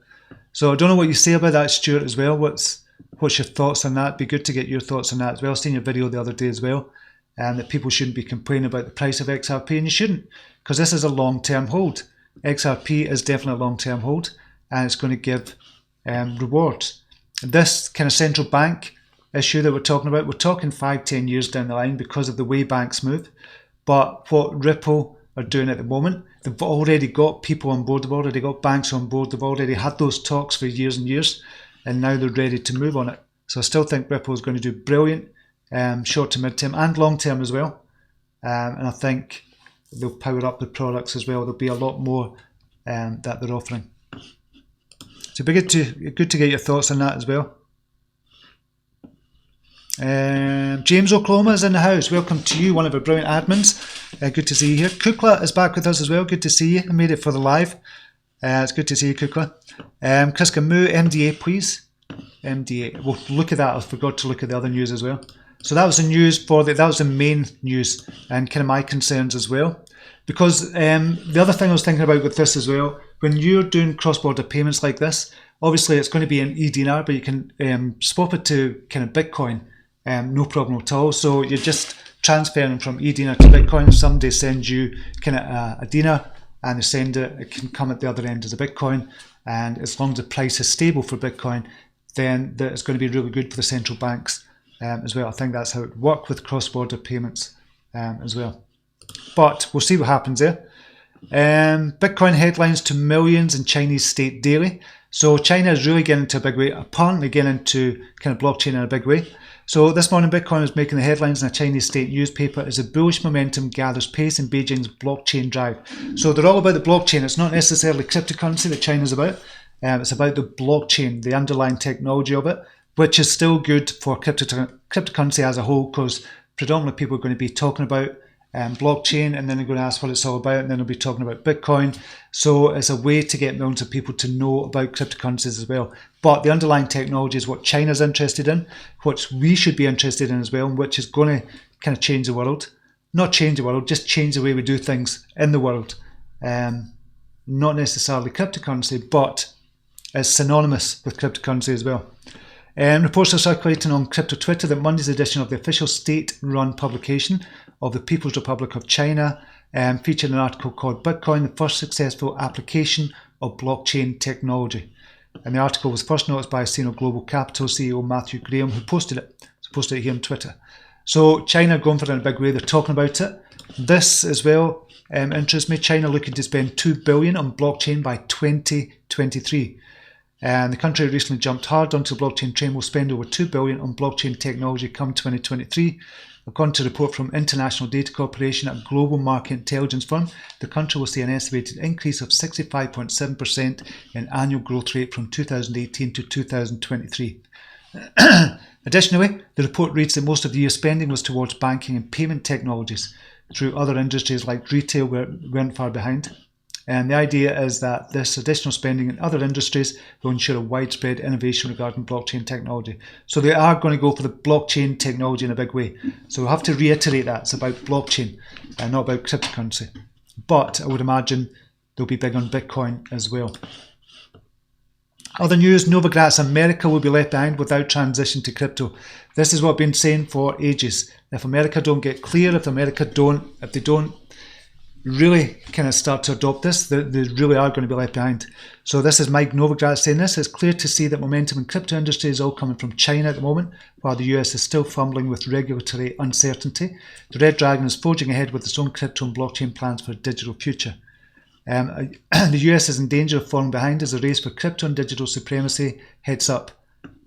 So I don't know what you say about that, Stuart, as well. What's your thoughts on that? It'd be good to get your thoughts on that as well. I've seen your video the other day as well, and that people shouldn't be complaining about the price of XRP, and you shouldn't, because this is a long-term hold. XRP is definitely a long-term hold, and it's going to give rewards. This kind of central bank issue that we're talking 5-10 years down the line because of the way banks move. But what Ripple are doing at the moment, they've already got people on board, they've already got banks on board, they've already had those talks for years and years, and now they're ready to move on it. So I still think Ripple is going to do brilliant short to mid-term and long-term as well. And I think they'll power up the products as well. There'll be a lot more that they're offering. So it'd be good to get your thoughts on that as well. James Oklahoma is in the house. Welcome to you, one of our brilliant admins. Good to see you here. Kukla is back with us as well. Good to see you. I made it for the live. It's good to see you, Kukla. Chris Camus, MDA, please. MDA. Well, look at that. I forgot to look at the other news as well. So that was the news that was the main news and kind of my concerns as well. Because the other thing I was thinking about with this as well, when you're doing cross-border payments like this, obviously it's going to be an eDinar, but you can swap it to kind of Bitcoin. No problem at all. So you're just transferring from eDinar to Bitcoin. Somebody sends you kind of a dinar and they send it. It can come at the other end as a Bitcoin. And as long as the price is stable for Bitcoin, then it's going to be really good for the central banks as well. I think that's how it would work with cross-border payments as well. But we'll see what happens there. Bitcoin headlines to millions in Chinese state daily. So China is really getting into a big way, apparently getting into kind of blockchain in a big way. So this morning, Bitcoin is making the headlines in a Chinese state newspaper as the bullish momentum gathers pace in Beijing's blockchain drive. So they're all about the blockchain. It's not necessarily cryptocurrency that China's about. It's about the blockchain, the underlying technology of it, which is still good for cryptocurrency as a whole, because predominantly people are going to be talking about blockchain, and then they're going to ask what it's all about, and then they'll be talking about Bitcoin. So it's a way to get millions of people to know about cryptocurrencies as well. But the underlying technology is what China's interested in, which we should be interested in as well, and which is going to kind of change the world. Not change the world, just change the way we do things in the world. Not necessarily cryptocurrency, but it's synonymous with cryptocurrency as well. Reports are circulating on crypto Twitter that Monday's edition of the official state-run publication of the People's Republic of China featured an article called "Bitcoin, the first successful application of blockchain technology." And the article was first noticed by Sino Global Capital CEO Matthew Graham, who posted it here on Twitter. So China going for it in a big way. They're talking about it. This as well interests me. China looking to spend $2 billion on blockchain by 2023. And the country recently jumped hard onto the blockchain train. Will spend over $2 billion on blockchain technology come 2023. According to a report from International Data Corporation, a global market intelligence firm, the country will see an estimated increase of 65.7% in annual growth rate from 2018 to 2023. Additionally, the report reads that most of the year's spending was towards banking and payment technologies, through other industries like retail weren't far behind. And the idea is that this additional spending in other industries will ensure a widespread innovation regarding blockchain technology. So they are going to go for the blockchain technology in a big way. So we'll have to reiterate that it's about blockchain and not about cryptocurrency. But I would imagine they'll be big on Bitcoin as well. Other news, Novogratz America will be left behind without transition to crypto. This is what I've been saying for ages. If America don't get clear, if they don't really kind of start to adopt this, they really are going to be left behind. So this is Mike Novogratz saying this. It's clear to see that momentum in crypto industry is all coming from China at the moment, while the US is still fumbling with regulatory uncertainty. The Red Dragon is forging ahead with its own crypto and blockchain plans for a digital future. The US is in danger of falling behind as the race for crypto and digital supremacy heads up.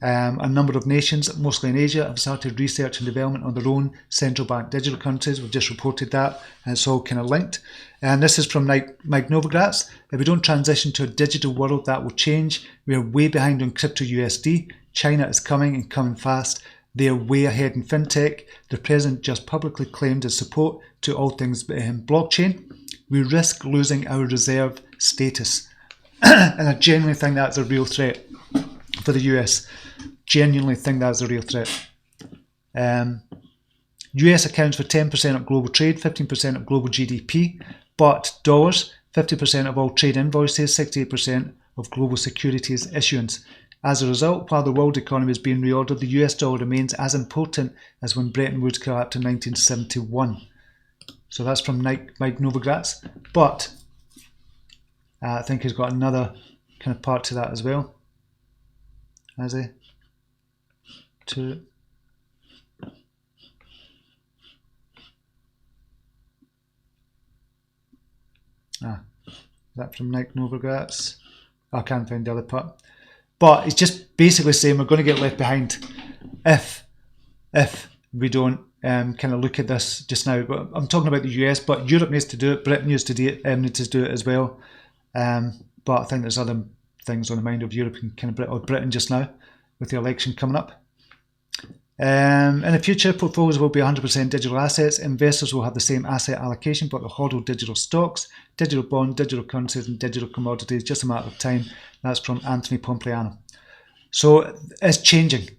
A number of nations, mostly in Asia, have started research and development on their own central bank digital currencies. We've just reported that, and it's all kind of linked. And this is from Mike Novogratz. If we don't transition to a digital world, that will change. We are way behind on crypto USD. China is coming and coming fast. They are way ahead in fintech. The president just publicly claimed his support to all things blockchain. We risk losing our reserve status. And I genuinely think that's a real threat for the US. Genuinely think that's a real threat. US accounts for 10% of global trade, 15% of global GDP, but dollars, 50% of all trade invoices, 68% of global securities issuance. As a result, while the world economy is being reordered, the US dollar remains as important as when Bretton Woods collapsed in 1971. So that's from Mike Novogratz. But I think he's got another kind of part to that as well. Has he? Is that from Mike Novogratz? I can't find the other part. But it's just basically saying we're going to get left behind if we don't kind of look at this just now. But I'm talking about the US, but Europe needs to do it. Britain needs to do it as well. But I think there's other things on the mind of Europe and kind of Britain just now with the election coming up. In the future, portfolios will be 100% digital assets. Investors will have the same asset allocation, but they'll hodl digital stocks, digital bonds, digital currencies, and digital commodities. Just a matter of time. That's from Anthony Pompliano. So it's changing.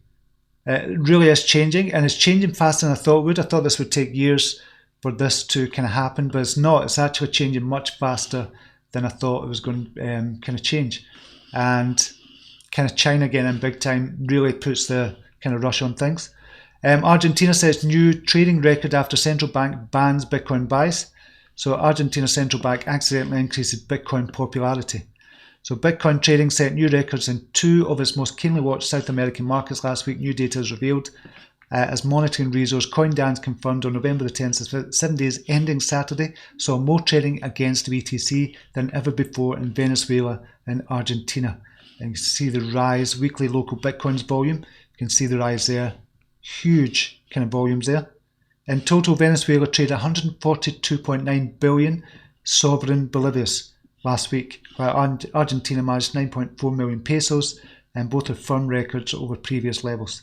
It really is changing, and it's changing faster than I thought it would. I thought this would take years for this to kind of happen, but it's not. It's actually changing much faster than I thought it was going to kind of change. And kind of China getting in big time really puts the kind of rush on things. Argentina sets new trading record after central bank bans Bitcoin buys. So Argentina central bank accidentally increases Bitcoin popularity. So Bitcoin trading set new records in two of its most keenly watched South American markets last week, new data is revealed. As monitoring resource CoinDance confirmed on November the 10th, 7 days ending Saturday, saw more trading against BTC than ever before in Venezuela and Argentina. And you can see the rise, weekly local Bitcoins volume. You can see the rise there. Huge kind of volumes there. In total, Venezuela traded 142.9 billion sovereign bolivias last week, while Argentina managed 9.4 million pesos, and both are firm records over previous levels.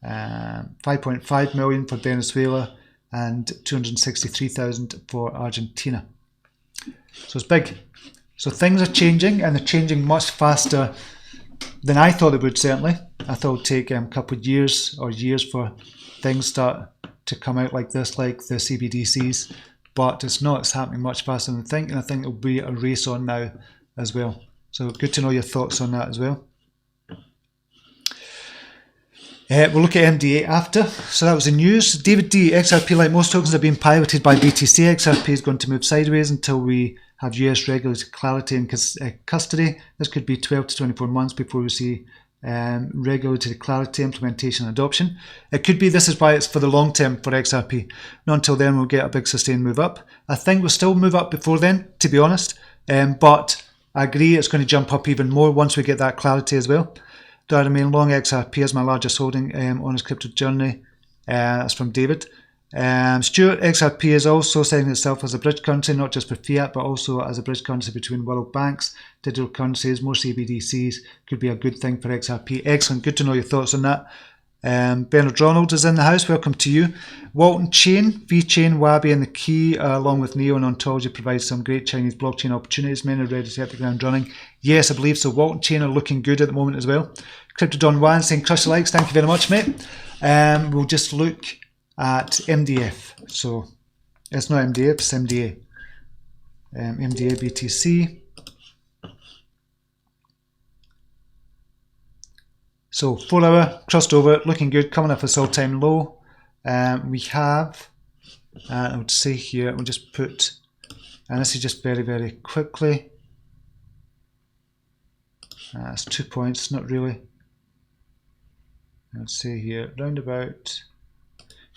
5.5 million for Venezuela and 263,000 for Argentina. So it's big. So things are changing, and they're changing much faster than I thought they would, certainly. I thought it would take a couple of years for things start to come out like this, like the CBDCs. But it's not. It's happening much faster than I think, and I think it'll be a race on now as well. So good to know your thoughts on that as well. We'll look at MDA after. So that was the news. David D, XRP, like most tokens, are being piloted by BTC. XRP is going to move sideways until we have US regulatory clarity and custody. This could be 12 to 24 months before we see regulatory clarity, implementation and adoption. It could be this is why it's for the long term for XRP. Not until then we'll get a big sustained move up. I think we'll still move up before then, to be honest. But I agree it's going to jump up even more once we get that clarity as well. Do I remain long XRP as my largest holding on his crypto journey? That's from David. Stuart, XRP is also setting itself as a bridge currency, not just for fiat, but also as a bridge currency between world banks, digital currencies, more CBDCs. Could be a good thing for XRP. Excellent. Good to know your thoughts on that. Bernard Ronald is in the house. Welcome to you. Walton Chain, VChain, Wabi, and the Key, along with Neo and Ontology, provide some great Chinese blockchain opportunities. Many are ready to hit the ground running. Yes, I believe so. Walton Chain are looking good at the moment as well. Crypto Don Juan saying crush the likes. Thank you very much, mate. We'll just look at MDF. So it's not MDF, it's MDA. MDA BTC. So 4 hour, crossed over, looking good, coming off its all-time low. We have, I would say here, we'll just put, and this is just very, very quickly. It's 2 points, not really. I would say here, round about,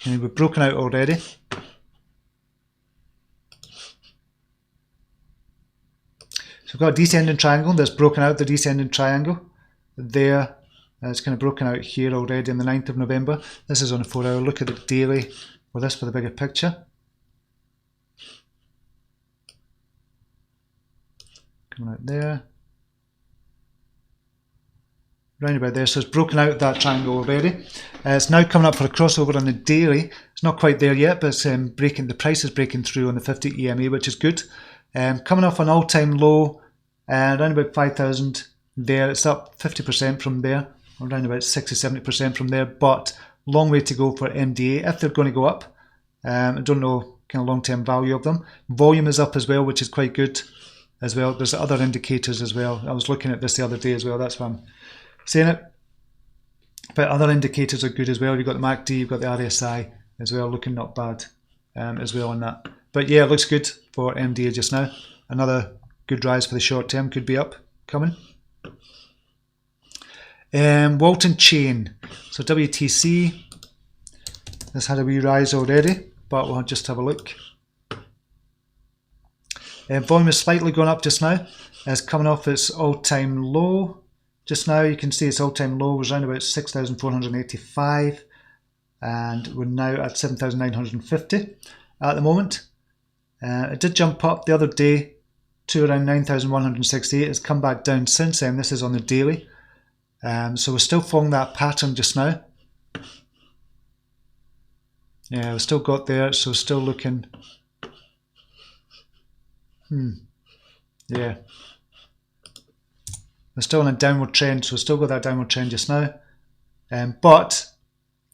we've broken out already. So we've got a descending triangle that's broken out the descending triangle there. It's kind of broken out here already on the 9th of November. This is on a 4 hour. Look at the daily for this for the bigger picture. Coming out there. Round about there, so it's broken out that triangle already. It's now coming up for a crossover on the daily. It's not quite there yet, but it's breaking. The price is breaking through on the 50 EMA, which is good. Coming off an all-time low, around about 5,000 there. It's up 50% from there, around about 60-70% from there, but long way to go for MDA if they're going to go up. I don't know kind of long-term value of them. Volume is up as well, which is quite good as well. There's other indicators as well. I was looking at this the other day as well. That's why I'm saying it. But other indicators are good as well. You've got the MACD, you've got the RSI as well, looking not bad as well on that. But yeah, it looks good for MDA just now. Another good rise for the short term could be up coming. Walton Chain, so WTC, this had a wee rise already, but we'll just have a look. Volume is slightly going up just now. It's coming off its all-time low. Just now you can see its all-time low was around about 6,485 and we're now at 7,950 at the moment. It did jump up the other day to around 9,168. It's come back down since then. This is on the daily. So we're still following that pattern just now. Yeah, we've still got there, so still looking. Yeah. We're still in a downward trend, so we've still got that downward trend just now. But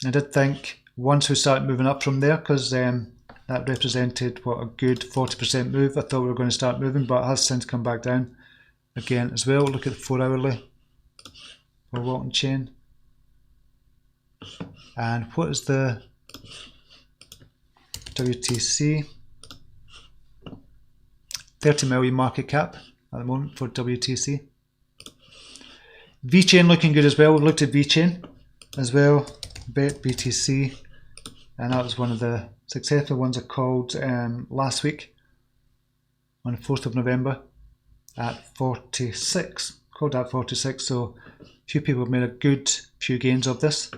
I did think once we start moving up from there, because that represented what a good 40% move, I thought we were going to start moving, but it has since come back down again as well. Look at the 4 hourly for Walton Chain. And what is the WTC? 30 million market cap at the moment for WTC. VeChain looking good as well. We've looked at VeChain as well, BTC, and that was one of the successful ones I called last week on the 4th of November at 46. Called at 46, so a few people have made a good few gains of this.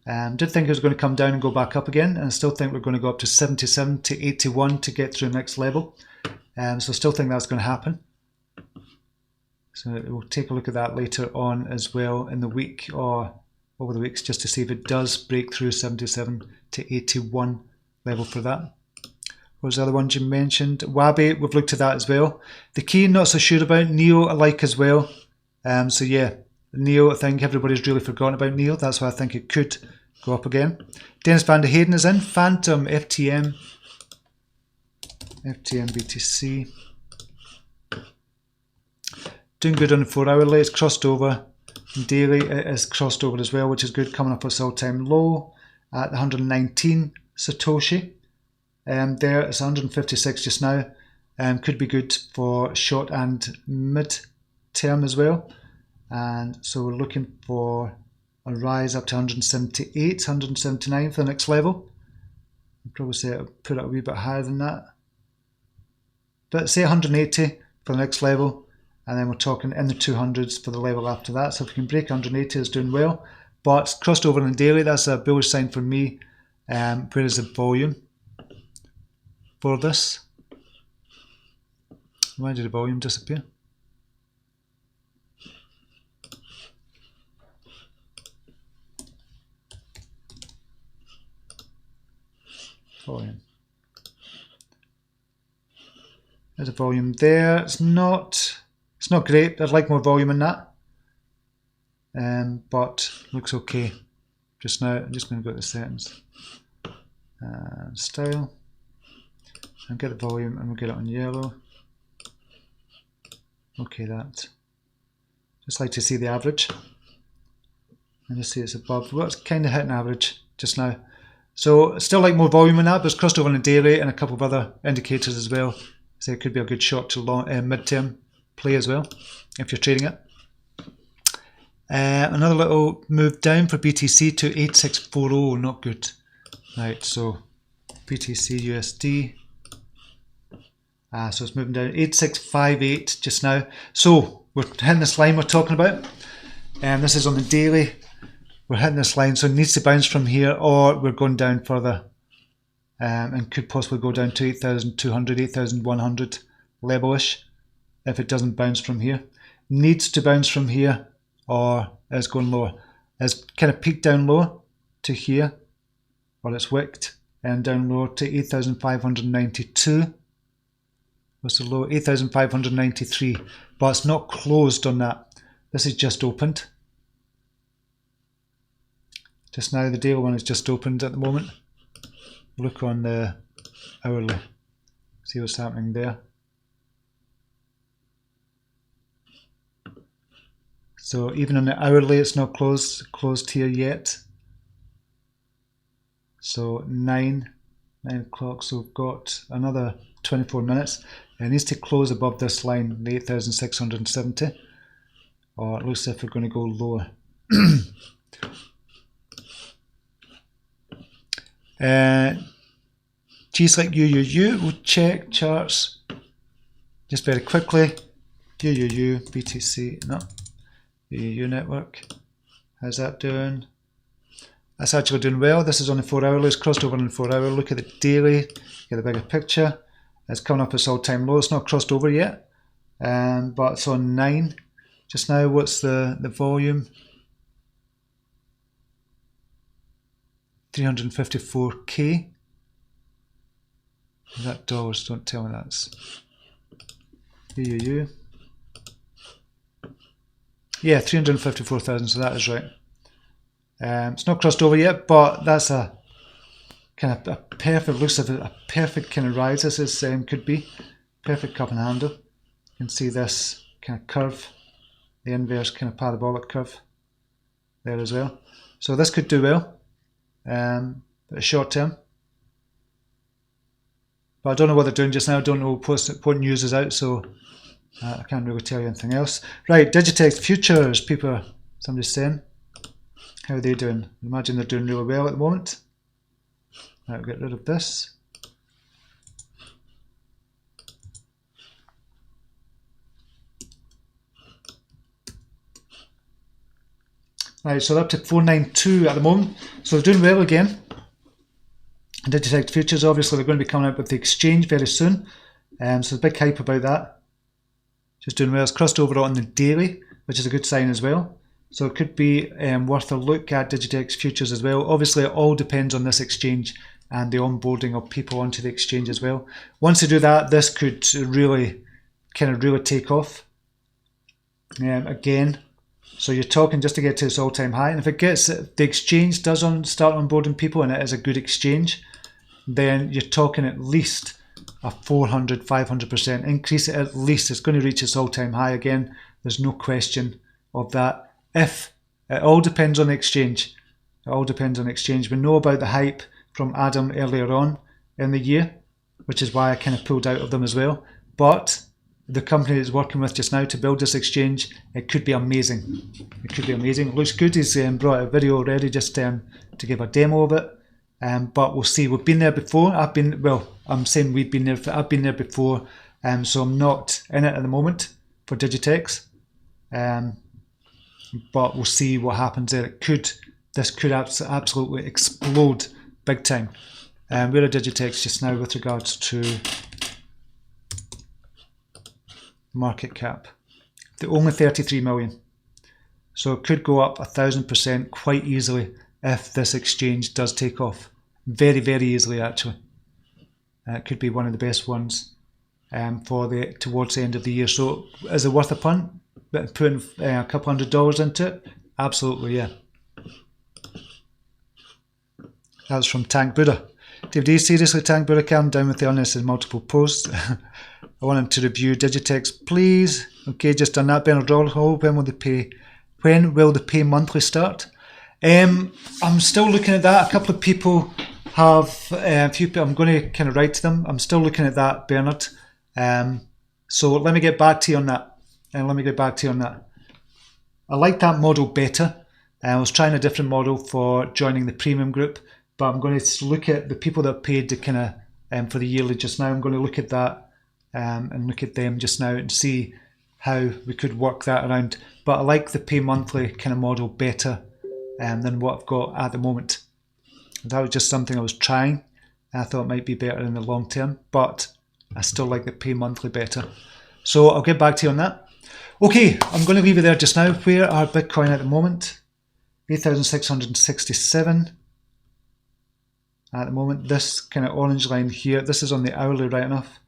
Did think it was going to come down and go back up again, and I still think we're going to go up to 77 to 81 to get through the next level. So still think that's going to happen. So we'll take a look at that later on as well in the week or over the weeks, just to see if it does break through 77 to 81 level for that. What was the other ones you mentioned? Wabi, we've looked at that as well. The key, not so sure about. Neo, I like as well. So yeah, Neo, I think everybody's really forgotten about Neo. That's why I think it could go up again. Dennis van der Hayden is in. Phantom, FTM BTC. Doing good on the 4 hourly. It's crossed over. Daily it is crossed over as well, which is good. Coming up its all-time low at 119 Satoshi. There it's 156 just now. Could be good for short and mid term as well. And so we're looking for a rise up to 178, 179 for the next level. I'd probably say I'll put it a wee bit higher than that. But say 180 for the next level. And then we're talking in the 200s for the level after that. So if we can break 180, it's doing well. But it's crossed over on the daily. That's a bullish sign for me. Where is the volume for this? Why did the volume disappear? Volume. There's a volume there. It's not great. I'd like more volume in that. But looks okay. Just now, I'm just going to go to the settings. Style. And get the volume and we'll get it on yellow. Okay, that. Just like to see the average. And just see it's above. Well, it's kind of hitting average just now. So still like more volume in that, but it's crossed over on the day rate and a couple of other indicators as well. So it could be a good short to long mid-term play as well if you're trading it. Another little move down for BTC to 8640, not good. Right, so BTC USD. So it's moving down 8658 just now. So we're hitting this line we're talking about. And this is on the daily. We're hitting this line, so it needs to bounce from here, or we're going down further, and could possibly go down to 8,200, 8,100 level-ish if it doesn't bounce from here. Needs to bounce from here, or is going lower. It's kind of peaked down low to here, or it's wicked, and down low to 8,592. What's the low? 8,593, but it's not closed on that. This is just opened. Just now, the daily one is just opened at the moment. Look on the hourly, see what's happening there. So even on the hourly, it's not closed here yet. So 9 o'clock, so we've got another 24 minutes. It needs to close above this line, the 8,670, or it looks as if we're going to go lower. G-Slick UUU, we'll check charts just very quickly. UUU, BTC, no, UUU network. How's that doing? That's actually doing well. This is on the 4 hourly, it's crossed over on the 4 hour. Look at the daily, get a bigger picture. It's coming up its all-time low. It's not crossed over yet, but it's on 9 just now. What's the volume? 354k. Is that dollars? Don't tell me that's UUU. Yeah, 354,000. So that is right. It's not crossed over yet, but that's a kind of a perfect, looks like a perfect kind of rise. This is could be perfect cup and handle. You can see this kind of curve, the inverse kind of parabolic curve there as well. So this could do well, but short term. But I don't know what they're doing just now. I don't know what news is out, so I can't really tell you anything else. Right, Digitex futures. Somebody's saying, how are they doing? I imagine they're doing really well at the moment. Right, we'll get rid of this. Right, so they're up to 492 at the moment. So they're doing well again. Digitex futures, obviously, they're going to be coming out with the exchange very soon. So there's a big hype about that. Just doing well. It's crossed over on the daily, which is a good sign as well. So it could be worth a look at Digitex futures as well. Obviously, it all depends on this exchange and the onboarding of people onto the exchange as well. Once they do that, this could really take off again. So you're talking just to get to its all-time high, and if the exchange does start onboarding people, and it is a good exchange, then you're talking at least a 400-500% increase. At least it's going to reach its all-time high again. There's no question of that. If it all depends on the exchange, it all depends on the exchange. We know about the hype from Adam earlier on in the year, which is why I kind of pulled out of them as well. But the company is working with just now to build this exchange. It could be amazing. It could be amazing. It looks good. He's brought out a video already just to give a demo of it. But we'll see. We've been there before. I've been there before. So I'm not in it at the moment for Digitex. But we'll see what happens there. This could absolutely explode big time. We're at Digitex just now with regards to market cap. They're only 33 million. So it could go up 1,000% quite easily if this exchange does take off. Very, very easily actually. It could be one of the best ones towards the end of the year. So is it worth a punt? Putting a couple $100 into it? Absolutely, yeah. That was from Tank Buddha. Dave, seriously, Tank Buddha, calm down with the unnecessary multiple posts. I want him to review Digitex, please. Okay, just done that. Bernard Hall, when will the pay monthly start? I'm still looking at that. A couple of people have, I'm going to kind of write to them. I'm still looking at that, Bernard. So let me get back to you on that. I like that model better. I was trying a different model for joining the premium group, but I'm going to look at the people that paid the kind of for the yearly just now. I'm going to look at that and look at them just now and see how we could work that around. But I like the pay monthly kind of model better than what I've got at the moment. That was just something I was trying. I thought it might be better in the long term, but I still like the pay monthly better. So I'll get back to you on that. Okay, I'm going to leave it there just now. Where are Bitcoin at the moment? 8,667 at the moment. This kind of orange line here, this is on the hourly, right enough.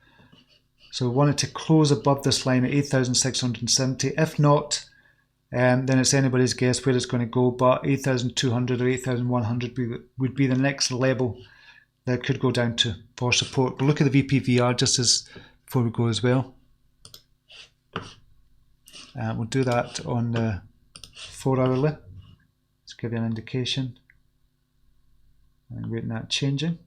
So we wanted to close above this line at 8,670. If not, then it's anybody's guess where it's going to go, but 8,200 or 8,100 would be the next level that could go down to for support. But look at the VPVR just as before we go as well. We'll do that on the 4 hourly. Let's give you an indication. I'm waiting that changing.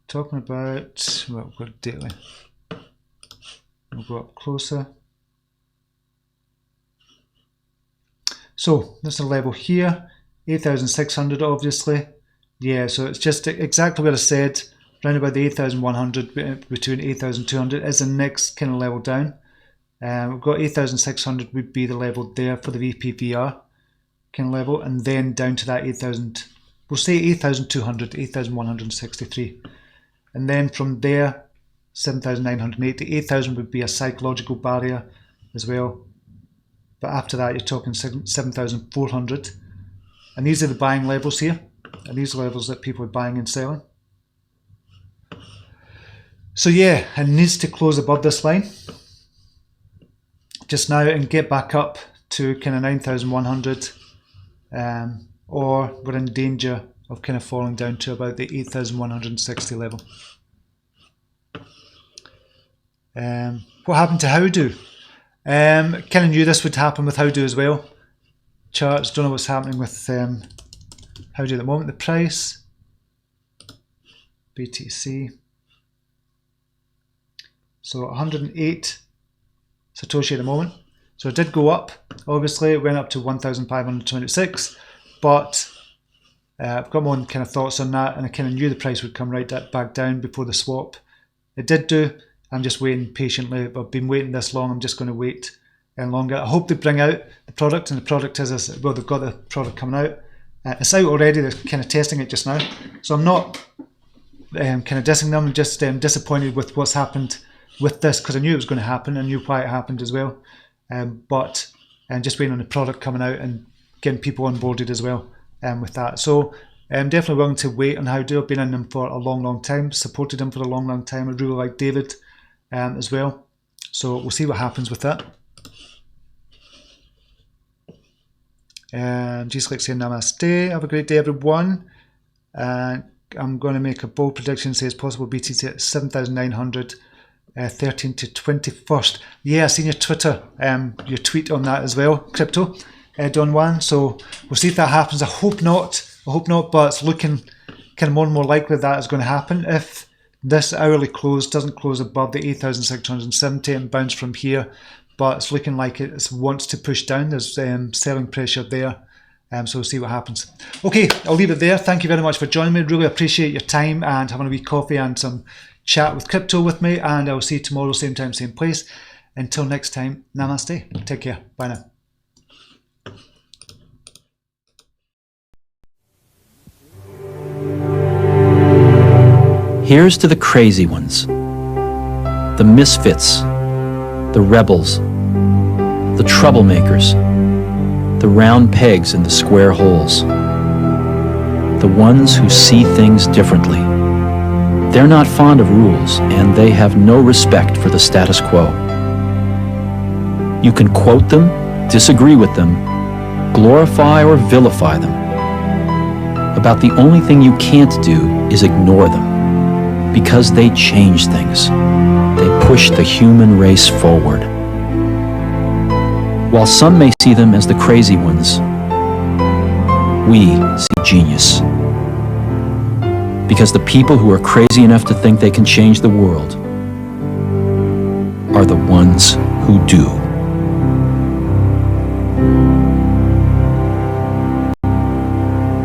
Talking about, well, we've got daily. We'll go up closer. So this is a level here, 8,600 obviously. Yeah, so it's just exactly what I said, around about the 8,100, between 8,200 is the next kind of level down. We've got 8,600 would be the level there for the VPVR kind of level, and then down to that 8,000, we'll say 8,200, 8,163. And then from there, 7,980, 8,000 would be a psychological barrier as well. But after that, you're talking 7,400. And these are the buying levels here. And these are levels that people are buying and selling. So yeah, it needs to close above this line just now and get back up to kind of 9,100. Or we're in danger of kind of falling down to about the 8,160 level. What happened to Howdo? Kind of knew this would happen with Howdo as well. Charts, don't know what's happening with Howdo at the moment. The price, BTC. So 108 Satoshi at the moment. So it did go up. Obviously, it went up to 1,526, but I've got my own kind of thoughts on that, and I kind of knew the price would come right back down before the swap. It did do. I'm just waiting patiently. I've been waiting this long. I'm just going to wait longer. I hope they bring out the product, and the product is, well, they've got the product coming out. It's out already. They're kind of testing it just now. So I'm not kind of dissing them. I'm just disappointed with what's happened with this, because I knew it was going to happen. I knew why it happened as well. But just waiting on the product coming out and getting people onboarded as well with that. So I'm definitely willing to wait on Howdo. I've been in them for a long, long time, supported them for a long, long time. I really like David as well. So we'll see what happens with that. Just like saying namaste. Have a great day, everyone. I'm going to make a bold prediction, say it's possible BTC at 7,900. 13th to 21st. Yeah, I've seen your Twitter, your tweet on that as well, Crypto, Don Juan. So we'll see if that happens. I hope not, but it's looking kind of more and more likely that is going to happen. If this hourly close doesn't close above the 8,670 and bounce from here, but it's looking like it wants to push down. There's selling pressure there. So we'll see what happens. Okay, I'll leave it there. Thank you very much for joining me. Really appreciate your time and having a wee coffee and some chat with crypto with me, and I'll see you tomorrow, same time, same place. Until next time, namaste. Take care. Bye now. Here's to the crazy ones, the misfits, the rebels, the troublemakers, the round pegs in the square holes, the ones who see things differently. They're not fond of rules, and they have no respect for the status quo. You can quote them, disagree with them, glorify or vilify them. About the only thing you can't do is ignore them, because they change things. They push the human race forward. While some may see them as the crazy ones, we see genius. Because the people who are crazy enough to think they can change the world are the ones who do.